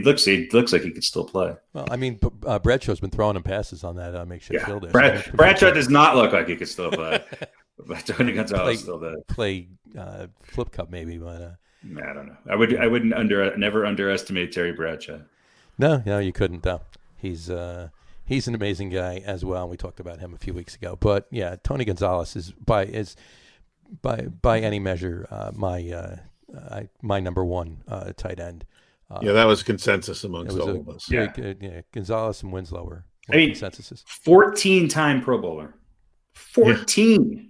looks like he could still play. Well, I mean, Bradshaw's been throwing him passes on that makeshift field. Bradshaw does not look like he could still play. But Tony Gonzalez still does. Play flip cup maybe, but I don't know. I wouldn't never underestimate Terry Bradshaw. No, you couldn't. He's an amazing guy as well. We talked about him a few weeks ago. But yeah, Tony Gonzalez is by any measure my number one tight end. That was consensus amongst all of us. Yeah, Gonzalez and Winslow were consensuses. 14-time Pro Bowler. 14. Yeah.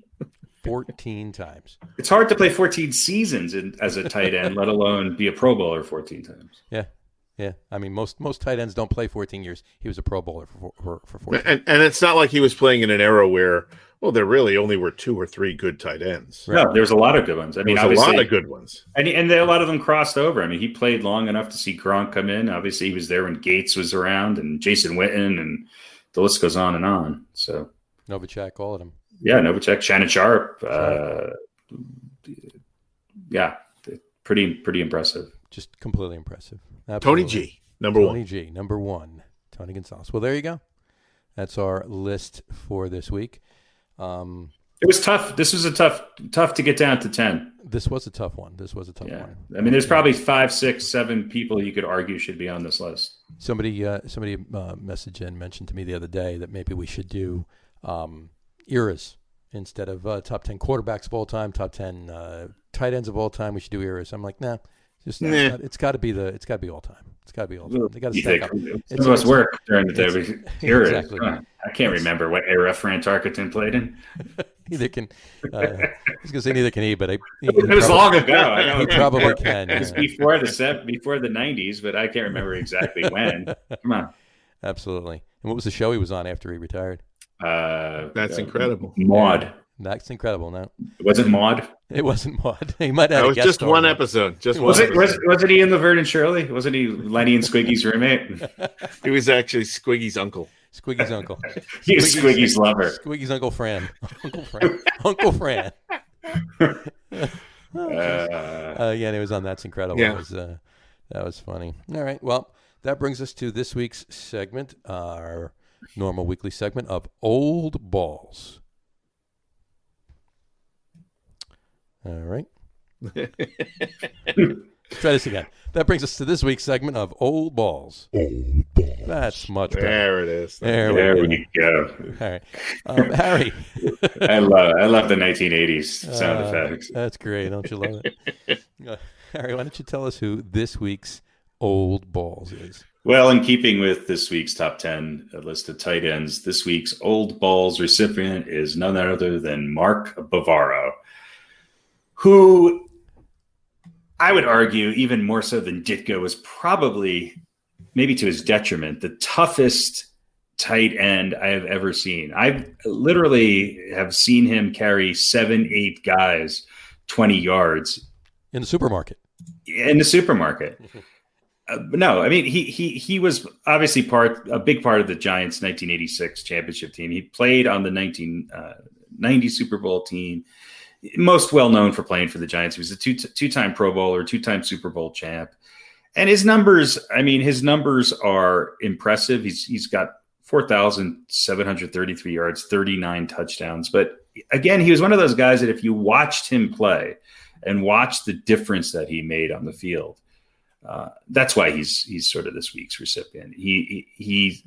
14 times. It's hard to play 14 seasons as a tight end, let alone be a Pro Bowler 14 times. Yeah. I mean, most tight ends don't play 14 years. He was a Pro Bowler for 14. And it's not like he was playing in an era where, there really only were 2 or 3 good tight ends. Right. No, there's a lot of good ones. I mean, a lot of good ones. And a lot of them crossed over. I mean, he played long enough to see Gronk come in. Obviously, he was there when Gates was around and Jason Witten, and the list goes on and on. So Novacek, all of them. Yeah, Novacek, Shannon Sharp. Pretty impressive. Just completely impressive. Absolutely. Tony G, number one. Tony G, number one. Tony Gonzalez. Well, there you go. That's our list for this week. It was tough. This was tough to get down to 10. This was a tough one. one. I mean, there's probably 5, 6, 7 people you could argue should be on this list. Somebody messaged and mentioned to me the other day that maybe we should do eras instead of top 10 quarterbacks of all time, top 10 tight ends of all time. We should do eras. I'm like, nah. It's got to be all time. It's got to be all time. They got to stack up. Some of us work during the day. Exactly. I can't remember what era Fran Tarkenton played in. Neither can. I was going to say neither can he, but it was long ago. I know. He probably can. It was before the 90s, but I can't remember exactly when. Come on. Absolutely. And what was the show he was on after he retired? That's incredible. Maud. That's incredible. No, was it Maud? It wasn't Maud. He might have. That was just one episode. Wasn't he in Laverne and Shirley? Wasn't he Lenny and Squiggy's roommate? He was actually Squiggy's uncle. Squiggy's uncle. He was Squiggy's lover. Squiggy's Uncle Fran. Uncle Fran. And he was on That's Incredible. Yeah. That was funny. All right. Well, that brings us to this week's segment, our normal weekly segment of Old Balls. All right. Try this again. That brings us to this week's segment of Old Balls. Old Balls. That's much better. There it is. There we go. All right. Harry. I love the 1980s sound effects. That's great. Don't you love it? Harry, why don't you tell us who this week's old balls is? Well, in keeping with this week's top 10 list of tight ends, this week's old balls recipient is none other than Mark Bavaro, who I would argue even more so than Ditka was probably, maybe to his detriment, the toughest tight end I have ever seen. I literally have seen him carry 7-8 guys 20 yards In the supermarket. But no, I mean, he was obviously a big part of the Giants' 1986 championship team. He played on the 1990 Super Bowl team, most well known for playing for the Giants. He was a two-time Pro Bowler, two-time Super Bowl champ. And his numbers are impressive. He's got 4,733 yards, 39 touchdowns. But again, he was one of those guys that if you watched him play and watched the difference that he made on the field, that's why he's sort of this week's recipient. He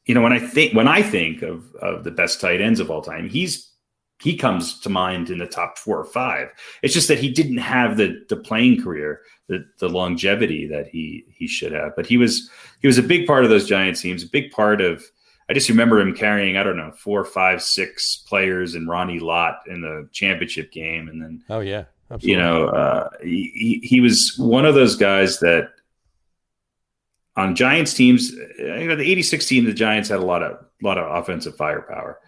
when I think of the best tight ends of all time, he comes to mind in the top 4 or 5. It's just that he didn't have the playing career, the longevity that he should have. But he was a big part of those Giants teams, a big part of. I just remember him carrying, 4, 5, 6 players and Ronnie Lott in the championship game, and then absolutely. He was one of those guys that on Giants teams, the 86 team, the Giants had a lot of offensive firepower.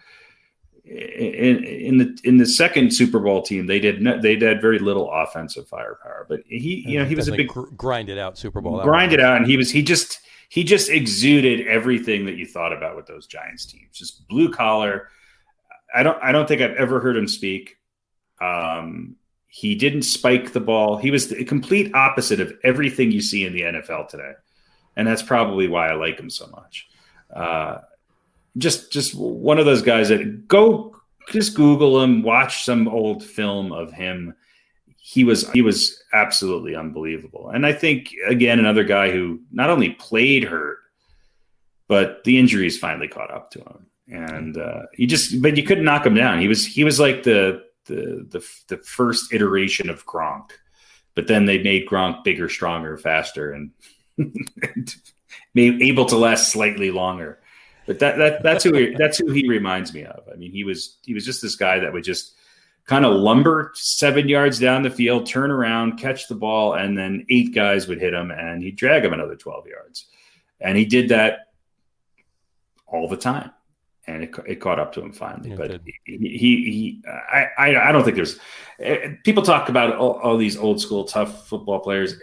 In the second Super Bowl team, they had very little offensive firepower, but he was a big grinded out Super Bowl. And he just exuded everything that you thought about with those Giants teams. Just blue collar. I don't think I've ever heard him speak. He didn't spike the ball. He was the complete opposite of everything you see in the NFL today. And that's probably why I like him so much. Just one of those guys that just Google him, watch some old film of him. He was absolutely unbelievable. And I think, again, another guy who not only played hurt, but the injuries finally caught up to him. And but you couldn't knock him down. He was like the first iteration of Gronk, but then they made Gronk bigger, stronger, faster, and able to last slightly longer. But that's who he reminds me of. I mean, he was just this guy that would just kind of lumber 7 yards down the field, turn around, catch the ball, and then 8 guys would hit him, and he'd drag him another 12 yards. And he did that all the time. And it caught up to him finally. But I don't think there's – people talk about all these old school tough football players.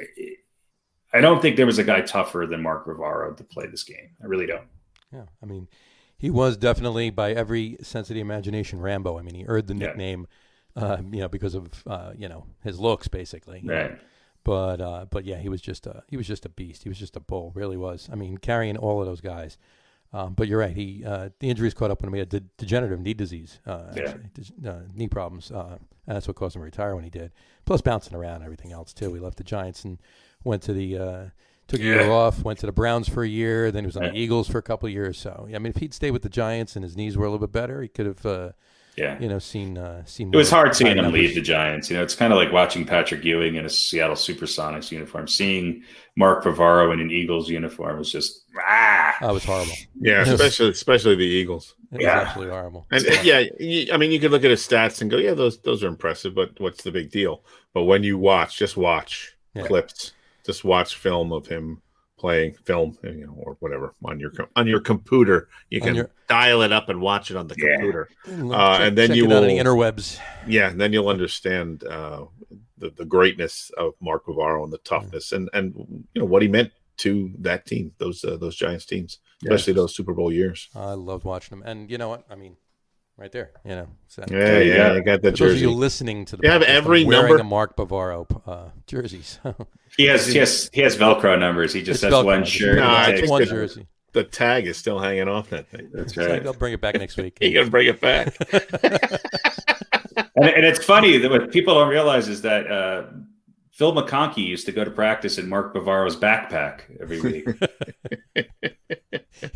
I don't think there was a guy tougher than Mark Bavaro to play this game. I really don't. Yeah, I mean, he was definitely, by every sense of the imagination, Rambo. I mean, he earned the nickname, because of his looks, basically. Right. But yeah, he was just a beast. He was just a bull, really was. I mean, carrying all of those guys. But you're right. The injuries caught up when he had degenerative knee disease, knee problems. And that's what caused him to retire when he did. Plus bouncing around and everything else too. He left the Giants and went to took a year off, went to the Browns for a year, then he was on the Eagles for a couple of years. So, I mean, if he'd stayed with the Giants and his knees were a little bit better, he could have, seen. It was hard seeing him leave the Giants. It's kind of like watching Patrick Ewing in a Seattle Supersonics uniform. Seeing Mark Bavaro in an Eagles uniform was just That was horrible. Yeah, especially the Eagles. It was absolutely horrible. And you could look at his stats and go, yeah, those are impressive, but what's the big deal? But when you watch clips. Just watch film of him playing film, or whatever on your computer. You can dial it up and watch it on the computer, and then you will on the interwebs. Yeah, and then you'll understand the greatness of Mark Bavaro and the toughness, and what he meant to that team, those Giants teams, especially those Super Bowl years. I loved watching them, and you know what I mean. Right there, So, I got that jersey. Those of you listening to the have every wearing number. A Mark Bavaro jersey. So. He has Velcro numbers. He just has Velcro. one shirt. No, I think one jersey. The tag is still hanging off that thing. That's right. They'll bring it back next week. You're gonna bring it back. And it's funny that what people don't realize is that Phil McConkey used to go to practice in Mark Bavaro's backpack every week.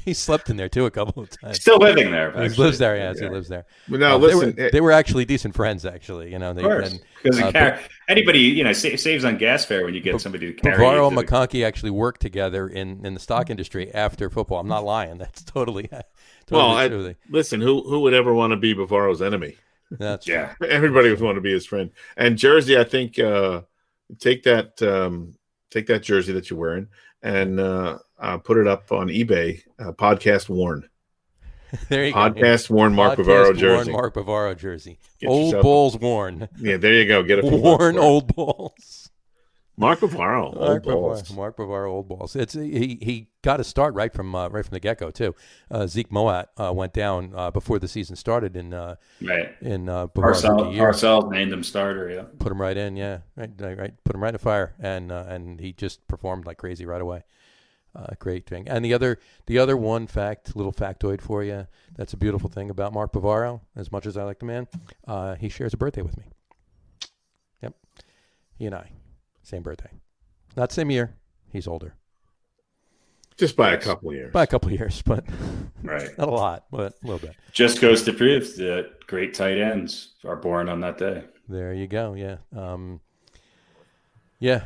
He slept in there too a couple of times. Still living there. He lives there. Yes, he lives there. But now listen, they were actually decent friends. Actually, of course, because anybody saves on gas fare when you get somebody to carry. Bavaro and McConkey actually worked together in the stock industry after football. I'm not lying. That's totally true. Listen, who would ever want to be Bavaro's enemy? That's yeah. Everybody would want to be his friend. And jersey, I think, take that jersey that you're wearing and put it up on eBay. Podcast worn. There you Podcast go. worn Mark Bavaro jersey. Mark Bavaro jersey. Get Old Bulls worn. Yeah, there you go. Get a worn Old Bulls. Mark Bavaro, Old Balls. Mark Bavaro, Old Balls. It's he got a start right from the get go too. Zeke Moat went down before the season started in Bavaro's rookie year. Parcells named him starter. Yeah, put him right in. Yeah, right. Put him right in the fire, and he just performed like crazy right away. Great thing. And the other little factoid for you. That's a beautiful thing about Mark Bavaro. As much as I like the man, he shares a birthday with me. Yep, he and I. Same birthday. Not same year. He's older. Just by a couple of years. By a couple of years, but right. Not a lot, but a little bit. Just goes to prove that great tight ends are born on that day. There you go. Yeah. Yeah.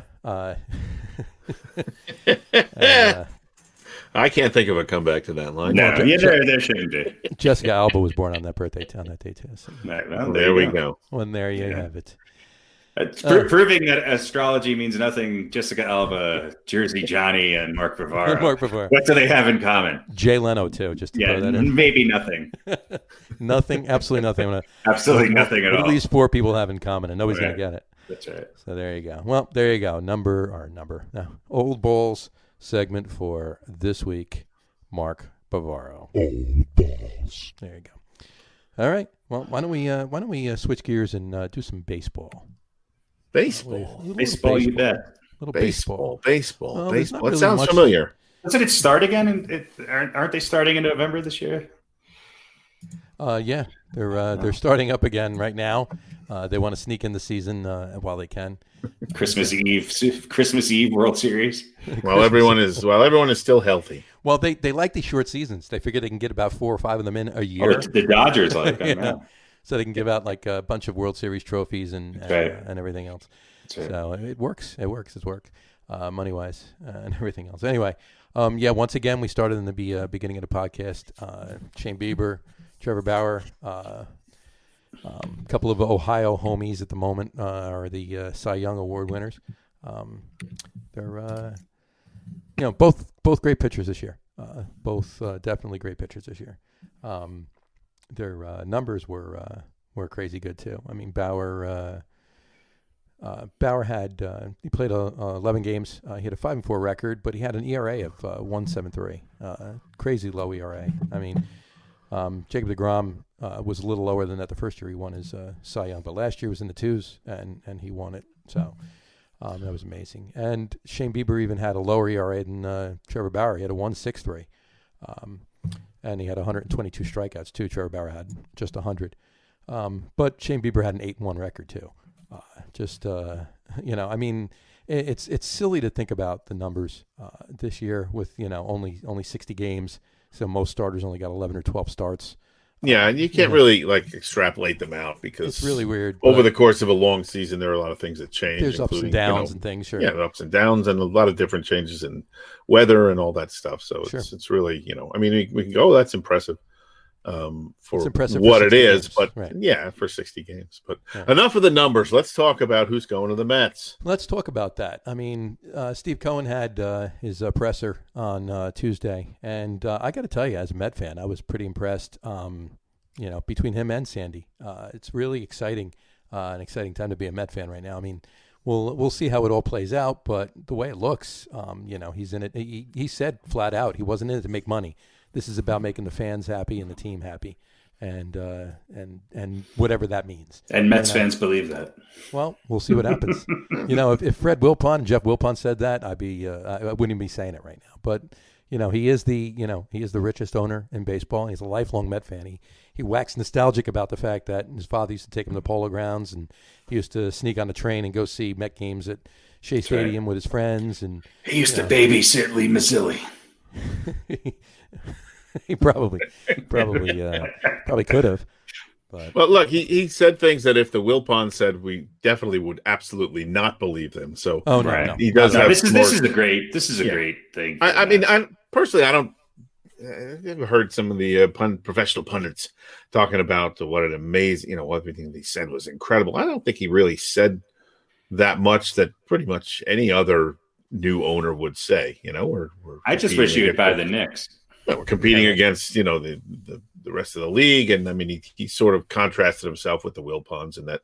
I can't think of a comeback to that line. No, there shouldn't be. Jessica Alba was born on that day too. So. Right, well, there we go. Well, there you have it. Proving that astrology means nothing. Jessica Alba, Jersey Johnny, and Mark Bavaro. What do they have in common? Jay Leno too. Just to throw that in. Maybe nothing. Nothing. Absolutely nothing. Absolutely nothing at all. What do these four people have in common? And nobody's going to get it. That's right. So there you go. Well, there you go. Old Bulls segment for this week. Mark Bavaro. Old Balls. There you go. All right. Well, why don't we switch gears and do some baseball? Baseball, you bet. Baseball. Well, it sounds familiar. Doesn't it start again? Aren't they starting in November this year? Yeah, they're starting up again right now. They want to sneak in the season while they can. Christmas Eve World Series. While everyone is still healthy. Well, they like these short seasons. They figure they can get about 4 or 5 of them in a year. The Dodgers like them. Yeah. So they can give out like a bunch of World Series trophies and everything else. Right. So it works. It's work, money wise and everything else. Anyway, once again we started in the beginning of the podcast. Shane Bieber, Trevor Bauer, a couple of Ohio homies at the moment are the Cy Young Award winners. They're both great pitchers this year. Both definitely great pitchers this year. Their numbers were crazy good too. I mean, Bauer had he played 11 games. He had a 5-4 record, but he had an ERA of 1.73. Crazy low ERA. I mean, Jacob deGrom was a little lower than that the first year he won his Cy Young, but last year was in the 2s and he won it. So that was amazing. And Shane Bieber even had a lower ERA than Trevor Bauer. He had a 1.63. And he had 122 strikeouts too. Trevor Bauer had just 100. But Shane Bieber had an 8-1 record too. I mean, it's silly to think about the numbers this year with only 60 games. So most starters only got 11 or 12 starts. Yeah, and you can't really extrapolate them out because it's really weird. Over the course of a long season, there are a lot of things that change. There's ups and downs and things. Sure. Yeah, ups and downs and a lot of different changes in weather and all that stuff. So it's really I mean, we can go. That's impressive. For what it is, but for 60 games. But enough of the numbers. Let's talk about who's going to the Mets. Let's talk about that. I mean, Steve Cohen had his presser on Tuesday, and I got to tell you, as a Met fan, I was pretty impressed. Between him and Sandy, it's really exciting, an exciting time to be a Met fan right now. I mean, we'll see how it all plays out, but the way it looks, he's in it. He said flat out he wasn't in it to make money. This is about making the fans happy and the team happy, and whatever that means. And Mets fans believe that. Well, we'll see what happens. If Fred Wilpon and Jeff Wilpon said that, I wouldn't even be saying it right now. But he is the richest owner in baseball. And he's a lifelong Met fan. He waxed nostalgic about the fact that his father used to take him to Polo Grounds, and he used to sneak on the train and go see Met games at Shea Stadium with his friends. And he used to babysit Lee Mazzilli. He probably could have. But Well, look, he said things that if the Wilpon said, we definitely would absolutely not believe them. So Right. he does have this is a great thing. I mean, I personally, I've heard some of the professional pundits talking about what an amazing, everything he said was incredible. I don't think he really said that much that pretty much any other new owner would say. I just wish he would buy the Knicks. We're competing against, the rest of the league. And I mean, he sort of contrasted himself with the Wilpons in that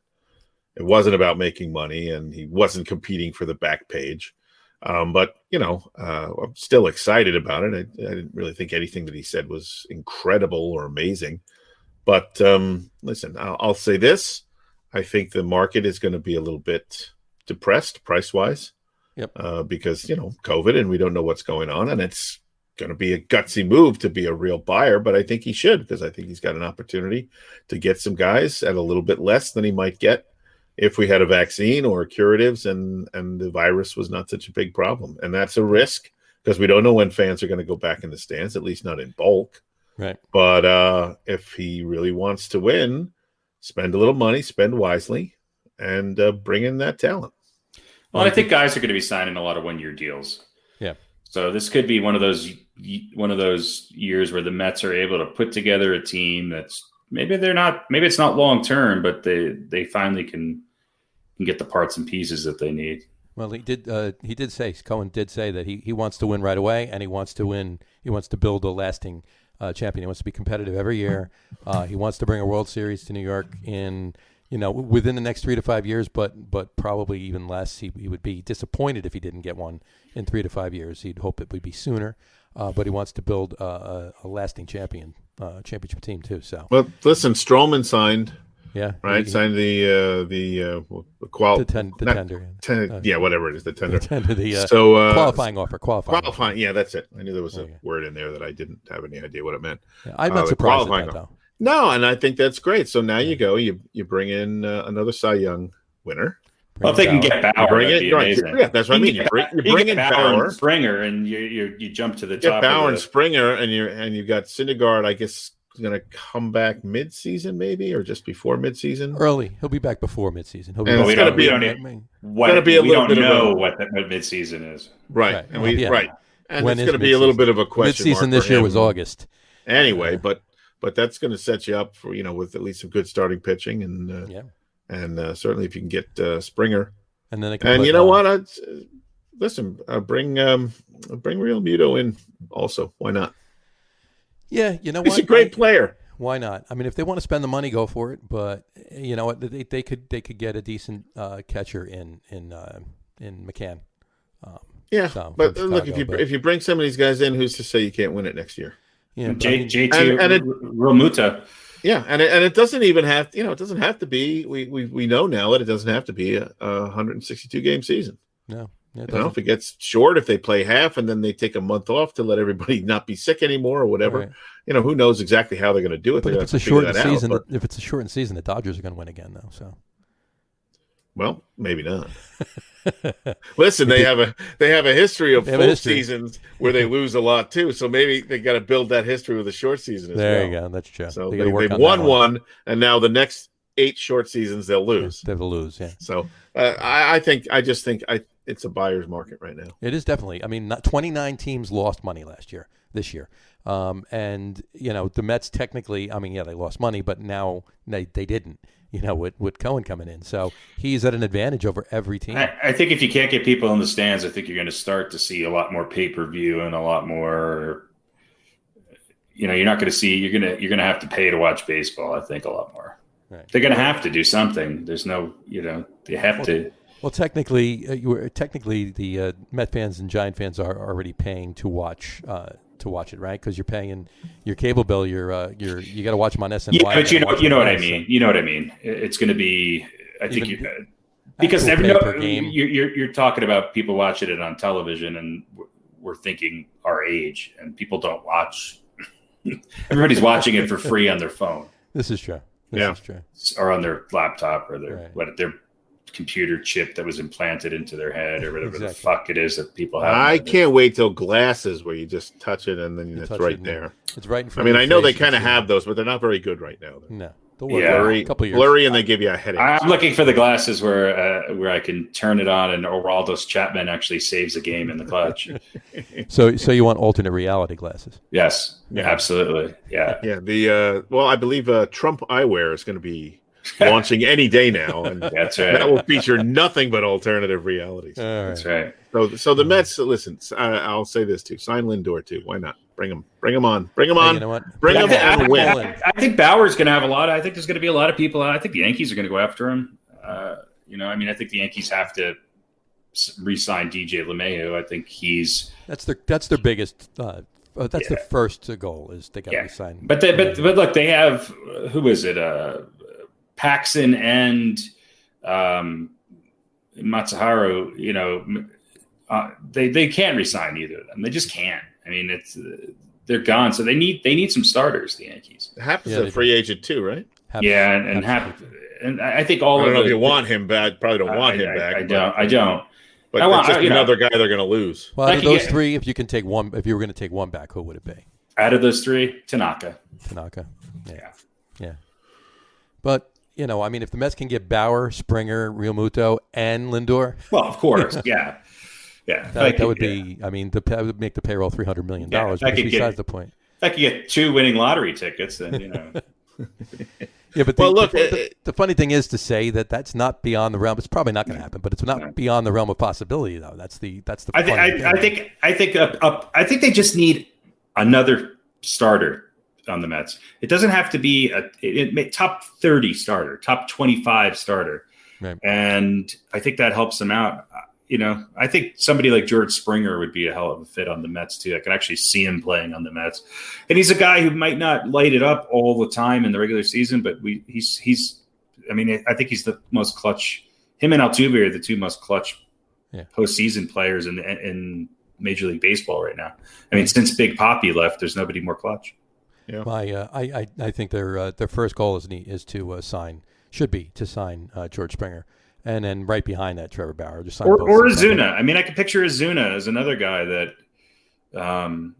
it wasn't about making money and he wasn't competing for the back page. But I'm still excited about it. I didn't really think anything that he said was incredible or amazing. But listen, I'll say this. I think the market is going to be a little bit depressed price-wise. Yep. Because, COVID and we don't know what's going on. And it's going to be a gutsy move to be a real buyer, but I think he should, because I think he's got an opportunity to get some guys at a little bit less than he might get if we had a vaccine or curatives and the virus was not such a big problem. And that's a risk because we don't know when fans are going to go back in the stands, at least not in bulk. Right. But if he really wants to win, spend a little money, spend wisely, and bring in that talent. Well, I think guys are going to be signing a lot of one-year deals. Yeah. So this could be one of those years where the Mets are able to put together a team that's maybe it's not long term, but they finally can get the parts and pieces that they need. Well, Cohen did say that he wants to win right away, and he wants to build a lasting champion. He wants to be competitive every year. He wants to bring a World Series to New York within the next 3 to 5 years, but probably even less. He would be disappointed if he didn't get one in 3 to 5 years. He'd hope it would be sooner, but he wants to build a lasting championship team too. So, well, listen, Stroman signed. Yeah, right. Signed the tender. Yeah, whatever it is, the tender. Qualifying offer. Qualifying. Yeah, that's it. I knew there was a word in there that I didn't have any idea what it meant. Yeah, I'm not surprised at that, though. No, and I think that's great. So now you bring in another Cy Young winner. Well, if they can get Bauer, that'd be amazing. Yeah, that's what I mean. You bring in Bauer and Springer, and you jump to the Get top. Bauer and Springer, and you got Syndergaard. I guess is going to come back mid-season, maybe, or just before mid-season. Early, he'll be back before mid-season. We don't know what mid-season is. Right, and and it's going to be a little bit of a question. Mid-season this year was August. Anyway, but that's going to set you up for with at least some good starting pitching, and certainly if you can get Springer, and then you know what? Bring Real Muto in also. Why not? Yeah, you know he's a great player. Why not? I mean, if they want to spend the money, go for it. But you know what? They could get a decent catcher in McCann. But look, if you bring some of these guys in, who's to say you can't win it next year? Yeah, JT Real Muta. Yeah, and it doesn't even have it doesn't have to be. We know now that it doesn't have to be a 162 game season. No. If it gets short, if they play half and then they take a month off to let everybody not be sick anymore or whatever, right. Who knows exactly how they're going to do it. But if it's a shortened season, the Dodgers are going to win again, though. So, well, maybe not. Listen, they have a history of full seasons where they lose a lot too. So maybe they got to build that history with a short season as well. There you go. That's true. So they've won one, and now the next 8 short seasons they'll lose. They'll lose. Yeah. So I just think it's a buyer's market right now. It is definitely. I mean, 29 teams lost money this year. And the Mets technically, they lost money, but now they didn't, with Cohen coming in. So he's at an advantage over every team. I think if you can't get people in the stands, I think you're going to start to see a lot more pay-per-view and a lot more, you're not going to see, you're going to have to pay to watch baseball. I think a lot more. Right. They're going to have to do something. There's no, they have to. Well, technically, the Met fans and Giant fans are already paying to watch it, right? Because you're paying your cable bill. You got to watch them on SNY. Yeah, but you know what I mean. You know what I mean. It's going to be. I think because you're talking about people watching it on television, and we're thinking our age, and people don't watch. Everybody's watching it for free on their phone. This is true. This is true. Or on their laptop or their computer chip that was implanted into their head or whatever the Exactly. fuck it is that people have. I can't wait till glasses where you just touch it and then it's right there. It's right in I front mean, of I your know they face. kind of have those, but they're not very good right now. No. They'll work Yeah. for a couple years. Blurry, and they give you a headache. I'm looking for the glasses where I can turn it on and Oraldos Chapman actually saves a game in the clutch. So you want alternate reality glasses? Yes, Yeah. absolutely. Yeah. Yeah. I believe Trump Eyewear is going to be launching any day now, and That's right. that will feature nothing but alternative realities. All right. That's right. So the Mets, listen, I'll say this too: sign Lindor too. Why not? Bring him on. Bring him Hey, on. you know what? Bring him and win. I think Bauer's going to have a lot. I think there's going to be a lot of people. I think the Yankees are going to go after him. I think the Yankees have to re-sign DJ LeMahieu. I think That's their biggest. That's the first goal is they got to resign. But look, they have who is it? Paxson and Matsuharu. They can't resign either of them. They just can't. I mean, they're gone. So they need some starters. The Yankees. It happens as a free agent too, right? And I think all I don't of know if you want him back. Probably don't want him back. I don't. But it's just another guy they're going to lose. Well, out of those three, if you can take one, if you were going to take one back, who would it be? Out of those three, Tanaka. Yeah. But if the Mets can get Bauer, Springer, Realmuto, and Lindor, well, of course, yeah. That would be. I mean, that would make the payroll $300 million. Besides the point, if I could get 2 winning lottery tickets, then Yeah, but look, the funny thing is to say that that's not beyond the realm. It's probably not going to happen, but it's not beyond the realm of possibility, though. That's the. I think they just need another starter on the Mets. It doesn't have to be a top 30 starter, top 25 starter, right. And I think that helps them out. I think somebody like George Springer would be a hell of a fit on the Mets too. I could actually see him playing on the Mets, and he's a guy who might not light it up all the time in the regular season, but he's. I mean, I think he's the most clutch. Him and Altuve are the two most clutch postseason players in Major League Baseball right now. I mean, since Big Papi left, there's nobody more clutch. Yeah. I think their first goal is to sign George Springer. And then right behind that, Trevor Bauer. Just or Ozuna. I mean, I could picture Ozuna as another guy that the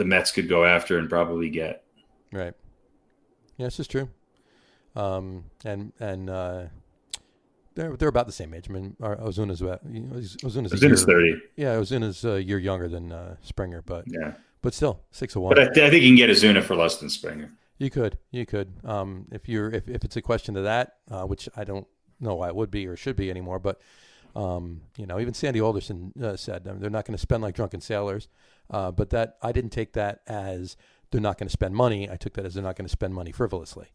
Mets could go after and probably get. Right. Yeah, this is true. And they're about the same age. I mean, Ozuna's Ozuna's 30. Yeah, Ozuna's a year younger than Springer, but still 6'1". But I think you can get Ozuna for less than Springer. You could. If it's a question of that, which I don't know why it would be or should be anymore, but even Sandy Alderson said they're not going to spend like drunken sailors, but that I didn't take that as they're not going to spend money. I took that as they're not going to spend money frivolously.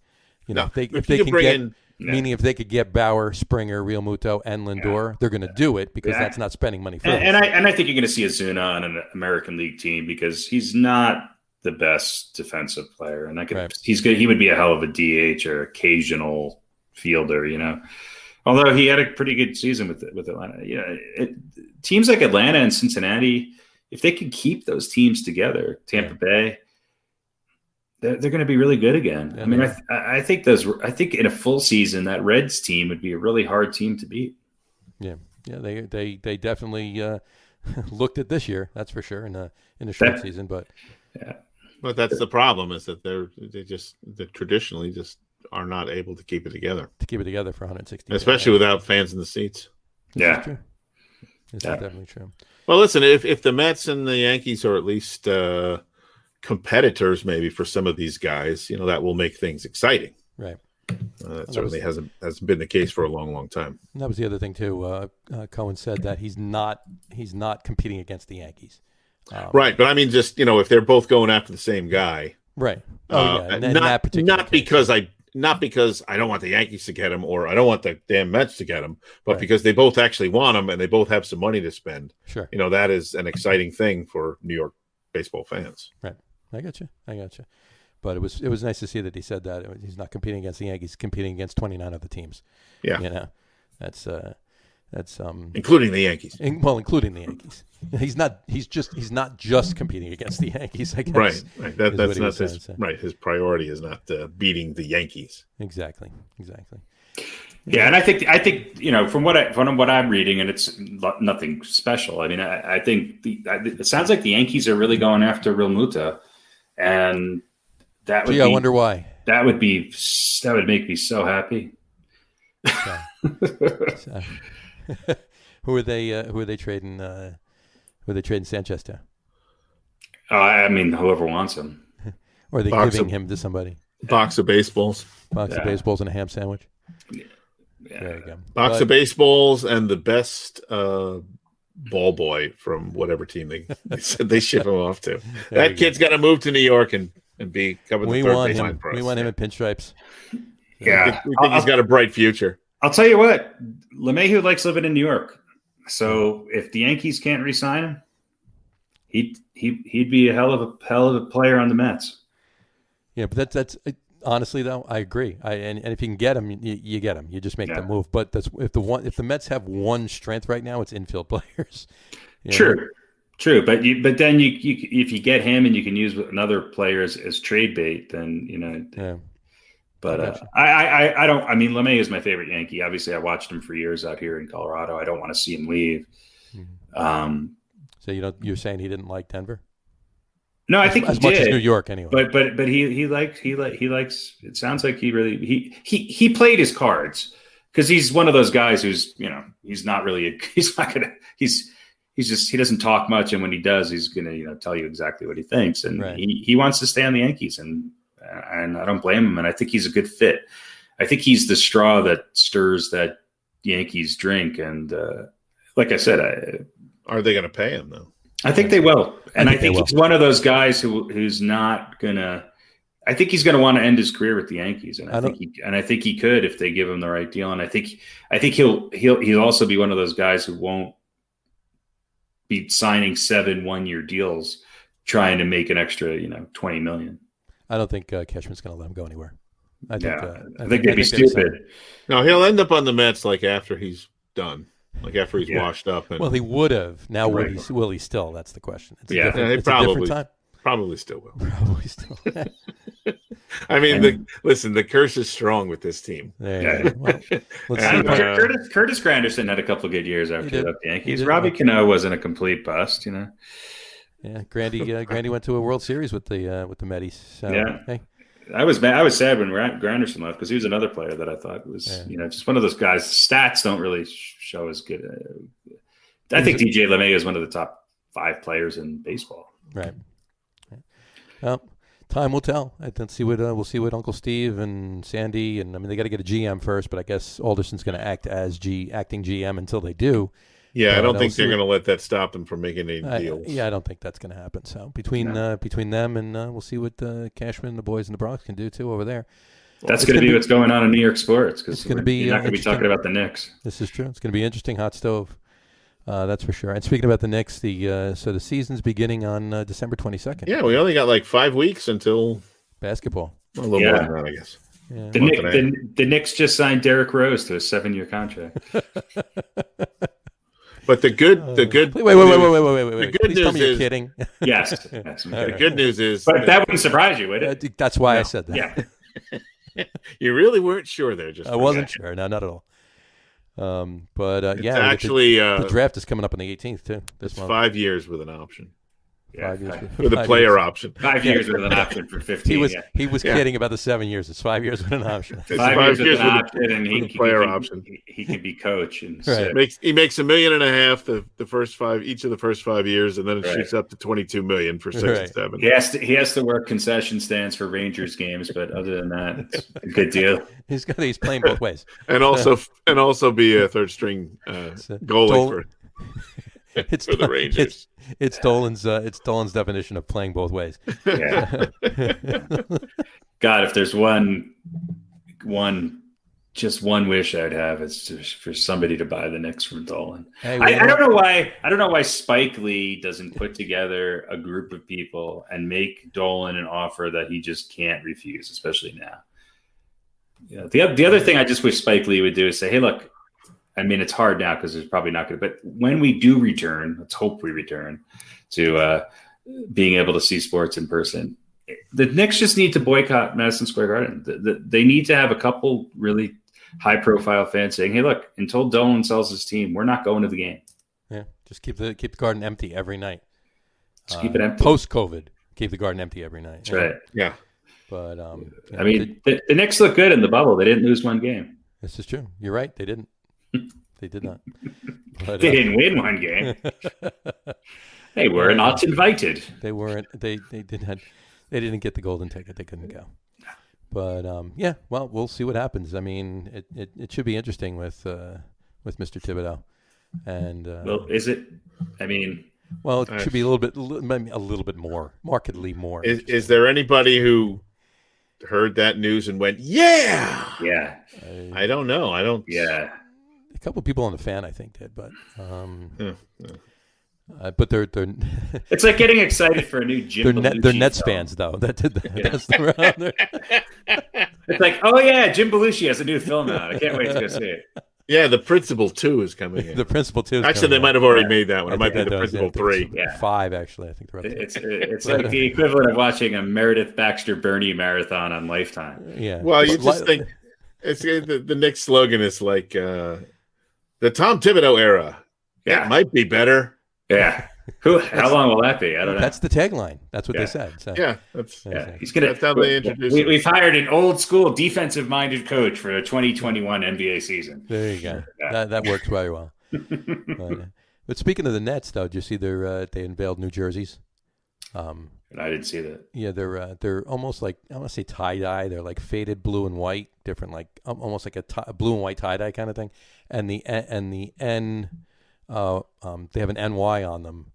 If they could get Bauer, Springer, Realmuto, and Lindor, they're going to do it because that's not spending money frivolously. And I think you're going to see Ozuna on an American League team because he's not the best defensive player, and he would be a hell of a DH or occasional fielder, Although he had a pretty good season with Atlanta. Teams like Atlanta and Cincinnati, if they can keep those teams together, Tampa Bay, they're going to be really good again. Yeah, I mean, I think in a full season that Reds team would be a really hard team to beat. Yeah, they definitely looked at this year, that's for sure, in a short season, but But that's the problem is that they traditionally just are not able to keep it together. For 160 especially without fans in the seats. This is definitely true. Well, listen, if the Mets and the Yankees are at least competitors maybe for some of these guys, that will make things exciting. Right. That certainly hasn't been the case for a long, long time. And that was the other thing too. Cohen said that he's not competing against the Yankees. Right, but I mean, just if they're both going after the same guy, right? Not because I don't want the Yankees to get him or I don't want the damn Mets to get him, but because they both actually want him and they both have some money to spend. Sure. That is an exciting thing for New York baseball fans. Right. I got you. But it was nice to see that he said that he's not competing against the Yankees, competing against 29 other teams. Yeah. That's including the Yankees. Including the Yankees. He's not just competing against the Yankees, I guess. Right. That's not his right. His priority is not beating the Yankees. Exactly. Yeah, and I think from what I'm reading, and it's nothing special. I mean, I think it sounds like the Yankees are really going after Real Muta, and that would. I wonder why. That would make me so happy. So, who are they trading? Who are they trading Sanchez to? I mean, whoever wants him. Or are they giving him to somebody? Box of baseballs. Box of baseballs and a ham sandwich. Yeah. There you go. Box of baseballs and the best ball boy from whatever team they said they ship him off to. That kid's got to move to New York and be covered the third baseline for us. We want him in pinstripes. Yeah, we think he's got a bright future. I'll tell you what, LeMahieu likes living in New York. So if the Yankees can't re-sign him, he'd be a hell of a player on the Mets. Yeah, but that's honestly though, I agree. And if you can get him, you get him. You just make the move. But if the Mets have one strength right now, it's infield players. True. But then if you get him and you can use another player as trade bait, then Yeah. But I don't. I mean, LeMay is my favorite Yankee. Obviously, I watched him for years out here in Colorado. I don't want to see him leave. Mm-hmm. So you're saying he didn't like Denver? No, I think as much as New York anyway. But he likes. It sounds like he played his cards because he's one of those guys who's he doesn't talk much, and when he does, he's gonna tell you exactly what he thinks, and he wants to stay on the Yankees, and I don't blame him, and I think he's a good fit. I think he's the straw that stirs that Yankees drink, and like I said, are they going to pay him though? I think they will, and I think he's one of those guys who's not gonna. I think he's going to want to end his career with the Yankees, and I think he could if they give him the right deal, and I think he'll also be one of those guys who won't be signing 7 one-year deals trying to make an extra $20 million. I don't think Cashman's going to let him go anywhere. I think they'd be stupid. No, he'll end up on the Mets after he's done, after he's washed up. Well, he would have. Now will he still? That's the question. It's a different time. Probably still will. Probably still. I mean, the curse is strong with this team. Well, Curtis Granderson had a couple of good years after he left the Yankees. Robbie Cano wasn't a complete bust, Yeah, Grandy went to a World Series with the Metis. So, hey. I was sad when Granderson left because he was another player that I thought was just one of those guys. Stats don't really show as good. I think DJ LeMay is one of the top 5 players in baseball. Right. Well, time will tell. Let's see we'll see what Uncle Steve and Sandy and they got to get a GM first, but I guess Alderson's going to act as acting GM until they do. Yeah, I don't think they're going to let that stop them from making any deals. Yeah, I don't think that's going to happen. So between them and we'll see what Cashman and the boys in the Bronx can do too over there. That's going to be what's going on in New York sports because you're not going to be talking about the Knicks. This is true. It's going to be interesting. Hot stove. That's for sure. And speaking about the Knicks, so the season's beginning on December 22nd. Yeah, we only got 5 weeks until basketball. A little more than that, I guess. Yeah. The Knicks just signed Derrick Rose to a 7-year contract. But the good. Wait. The good Please news tell me you're kidding. kidding. Yes. The good news is. But that wouldn't surprise you, would it? That's why I said that. Yeah. You really weren't sure there. I wasn't sure. No, not at all. But it's actually the draft is coming up on the 18th too. It's 5 years with an option. 5 years with a player option. 5 years with an option for 15. He was kidding about the 7 years. It's 5 years with an option. 5 years with an option, and he player option. He can be coach and he makes $1.5 million the first 5 each of the first 5 years, and then it shoots up to $22 million for 6 and 7. He has to work concession stands for Rangers games, but other than that, it's a good deal. He's playing both ways, and also be a third string goalie for. It's for the Rangers. It's Dolan's definition of playing both ways. Yeah. God, if there's one wish I'd have, it's for somebody to buy the Knicks from Dolan. Hey, I don't know why Spike Lee doesn't put together a group of people and make Dolan an offer that he just can't refuse, especially now. The other thing I just wish Spike Lee would do is say, hey, look, I mean, it's hard now because there's probably not going to, but when we do return, let's hope we return to being able to see sports in person. The Knicks just need to boycott Madison Square Garden. They need to have a couple really high-profile fans saying, "Hey, look, until Dolan sells his team, we're not going to the game." Yeah, just keep the Garden empty every night. Just keep it empty. Post-COVID, keep the Garden empty every night. That's right. Yeah. But I mean, the Knicks look good in the bubble. They didn't lose one game. this is true. You're right. They didn't. They did not. But, They didn't win one game. They were not invited. They weren't. They didn't. They didn't get the golden ticket. They couldn't go. But yeah. Well, we'll see what happens. I mean, it should be interesting with Mr. Thibodeau. And Well, is it? I mean, well, it should be a little bit more, markedly more. Is there anybody who heard that news and went, "Yeah"? yeah, I don't know. I don't. yeah. A couple of people on the fan, I think, did, but but they're It's like getting excited for a new Jim Belushi they're Nets film. fans though. That did that. That's the It's like, oh yeah, Jim Belushi has a new film out. I can't wait to go see it. Yeah, the Principal 2 is coming in. the principal too. Actually, they might have already made that one. It might be the Principal 3. Yeah. 5 actually. I think they're up to. It's like the equivalent of watching a Meredith Baxter Bernie marathon on Lifetime. Yeah. Well, you just think it's the Knicks slogan is like the Tom Thibodeau era. Yeah. It might be better. Yeah. How long will that be? I don't know. That's the tagline. That's what Yeah. they said. So. Yeah, that's Yeah, he's gonna. That's how they introduce it. We've hired an old school defensive minded coach for the 2021 NBA season. There you go. Yeah. That works very well. But speaking of the Nets, though, did you see they unveiled new jerseys? And I didn't see that. Yeah, they're almost like, I want to say tie dye. They're like faded blue and white, different, like almost like a blue and white tie dye kind of thing. And the N, they have an NY on them,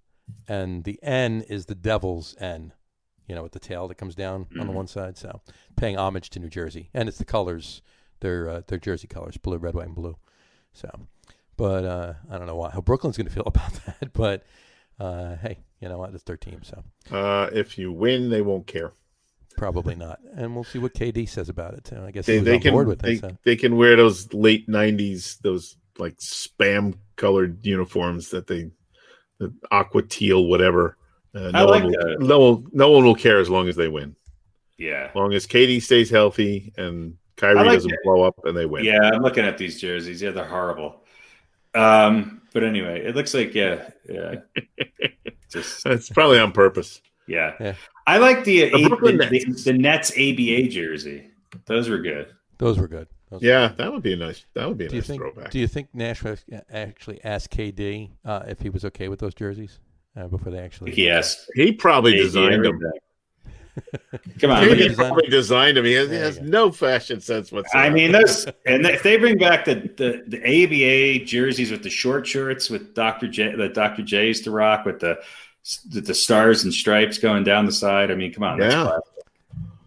and the N is the Devil's N, with the tail that comes down on the one side. So paying homage to New Jersey, and it's the colors, their jersey colors, blue, red, white, and blue. So, but I don't know how Brooklyn's going to feel about that, but hey, you know what? It's their team, so if you win, they won't care. probably not. And we'll see what KD says about it too. I guess They he's on can board with it. So. they can wear those late '90s, those like spam colored uniforms that the aqua teal, whatever. I like that. No one will care as long as they win. Yeah. As long as KD stays healthy and Kyrie doesn't blow up and they win. Yeah, I'm looking at these jerseys. Yeah, they're horrible. But anyway, it looks like just It's probably on purpose. yeah. I like the Brooklyn Nets. the Nets ABA jersey. Those were good. Those were good. Yeah, that would be a nice throwback. Do you think Nashville actually asked KD if he was okay with those jerseys before they actually? Yes, He probably designed them. Come on, He probably designed them. He has no fashion sense whatsoever. I mean, if they bring back the ABA jerseys with the short shorts with Dr. J, that Dr. J used to rock with the stars and stripes going down the side. I mean, come on, that's classic.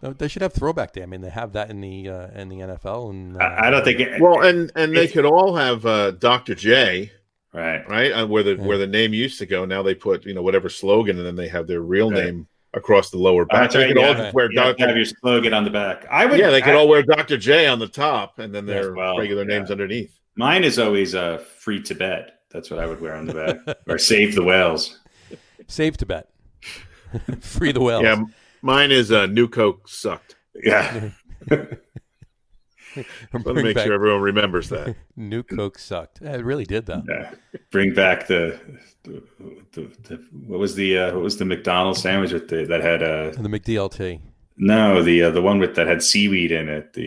No, they should have throwback day. I mean, they have that in the NFL, and I don't think. And they could all have Dr. J, right, where the name used to go. Now they put whatever slogan, and then they have their real name across the lower back. That's right, they could all just wear Dr. Have your slogan on the back. They could all wear Dr. J on the top, and then their regular names underneath. Mine is always free Tibet. That's what I would wear on the back, or save the whales. Save Tibet, free the whales. Yeah, mine is New Coke sucked. Yeah. Let me make sure everyone remembers that. New Coke sucked. It really did, though. Yeah. Bring back the what was the McDonald's sandwich with that had the McDLT. No, the one that had seaweed in it.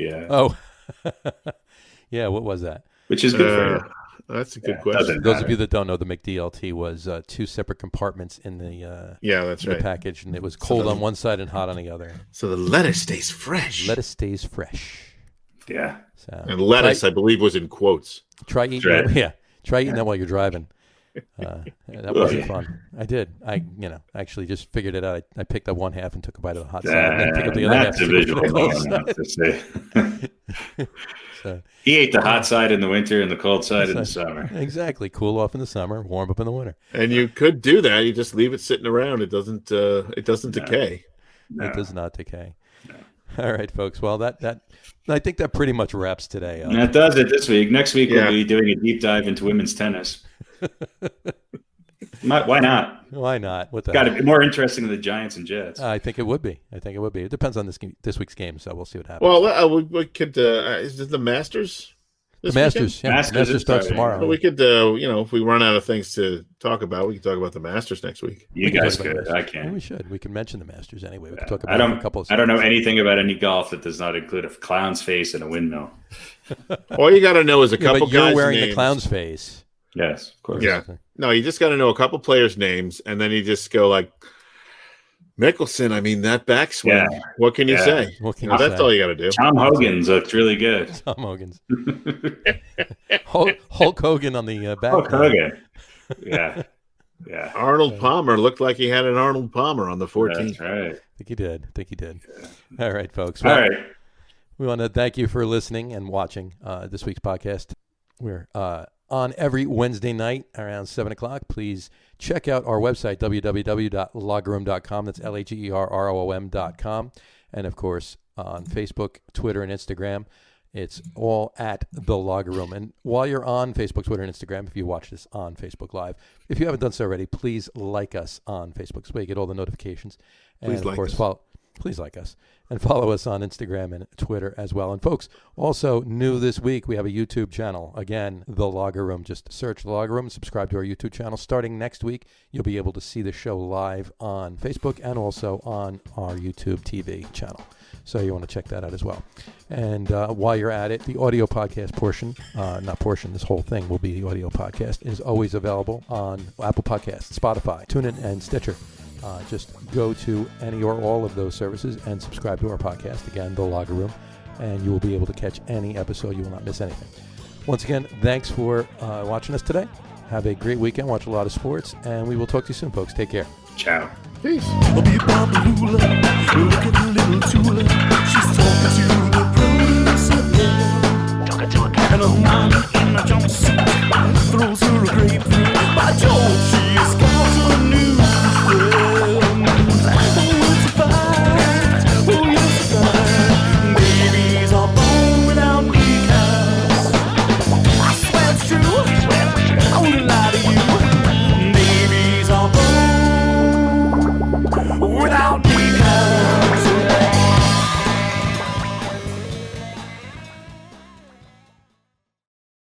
Yeah, what was that? Which is good for you. That's a good question. Those of you that don't know, the McDLT was 2 separate compartments in the that's right. the package, and it was cold on one side and hot on the other. So the lettuce stays fresh. Lettuce stays fresh. Yeah. So, and lettuce, I believe, was in quotes. Try eating that while you're driving. That wasn't fun. I did. I actually just figured it out. I picked up one half and took a bite of the hot side, and then picked up the other half. So, he ate the hot side in the winter and the cold side in the summer. Exactly. Cool off in the summer, warm up in the winter. And you could do that. You just leave it sitting around. It doesn't decay. No. It does not decay. No. All right, folks. Well, I think that pretty much wraps today. That does it this week. Next week we'll be doing a deep dive into women's tennis. Why not? Why not? Got to be more interesting than the Giants and Jets. I think it would be. It depends on this week's game, so we'll see what happens. Well, we could. Is it the Masters? This Masters. weekend? Yeah, Masters Masters is starts Friday. tomorrow. Well, we could, if we run out of things to talk about, we can talk about the Masters next week. You We can guys talk about could. the I Masters. can't. We should. We can mention the Masters anyway. We can Yeah. talk I about don't. a couple of I don't know seconds. anything about any golf that does not include a clown's face and a windmill. All you got to know is a Yeah, couple but you're guys' wearing names. the clown's face. Yes, of course. Yeah. No, you just got to know a couple players' names, and then you just go like Mickelson. I mean, that backswing. Yeah. What can you Yeah. say? What can Well, you that's say? all you got to do. Tom Hogan's looked really good. Tom Hogan's. Hulk Hogan on the back. Hulk Hogan. Yeah. Yeah. Arnold Palmer looked like he had an Arnold Palmer on the 14th. That's right. I think he did. All right, folks. All Well, right. we want to thank you for listening and watching this week's podcast. We're on every Wednesday night around 7 o'clock. Please check out our website, www.loggerroom.com. That's LAGERROOM.com. And, of course, on Facebook, Twitter, and Instagram, it's all at The Logger Room. And while you're on Facebook, Twitter, and Instagram, if you watch this on Facebook Live, if you haven't done so already, please like us on Facebook so you get all the notifications. And, Please of like course, us. please like us. And follow us on Instagram and Twitter as well. And, folks, also new this week, we have a YouTube channel. Again, The Logger Room. Just search The Logger Room, subscribe to our YouTube channel. Starting next week, you'll be able to see the show live on Facebook and also on our YouTube TV channel. So you want to check that out as well. And while you're at it, the audio podcast portion, this whole thing will be the audio podcast, is always available on Apple Podcasts, Spotify, TuneIn, and Stitcher. Just go to any or all of those services and subscribe to our podcast, again, The Logger Room, and you will be able to catch any episode. You will not miss anything. Once again, thanks for watching us today. Have a great weekend. Watch a lot of sports, and we will talk to you soon, folks. Take care. Ciao. Peace. Look at the little Tula. She's talking to the producer. And a mama in a jumpsuit.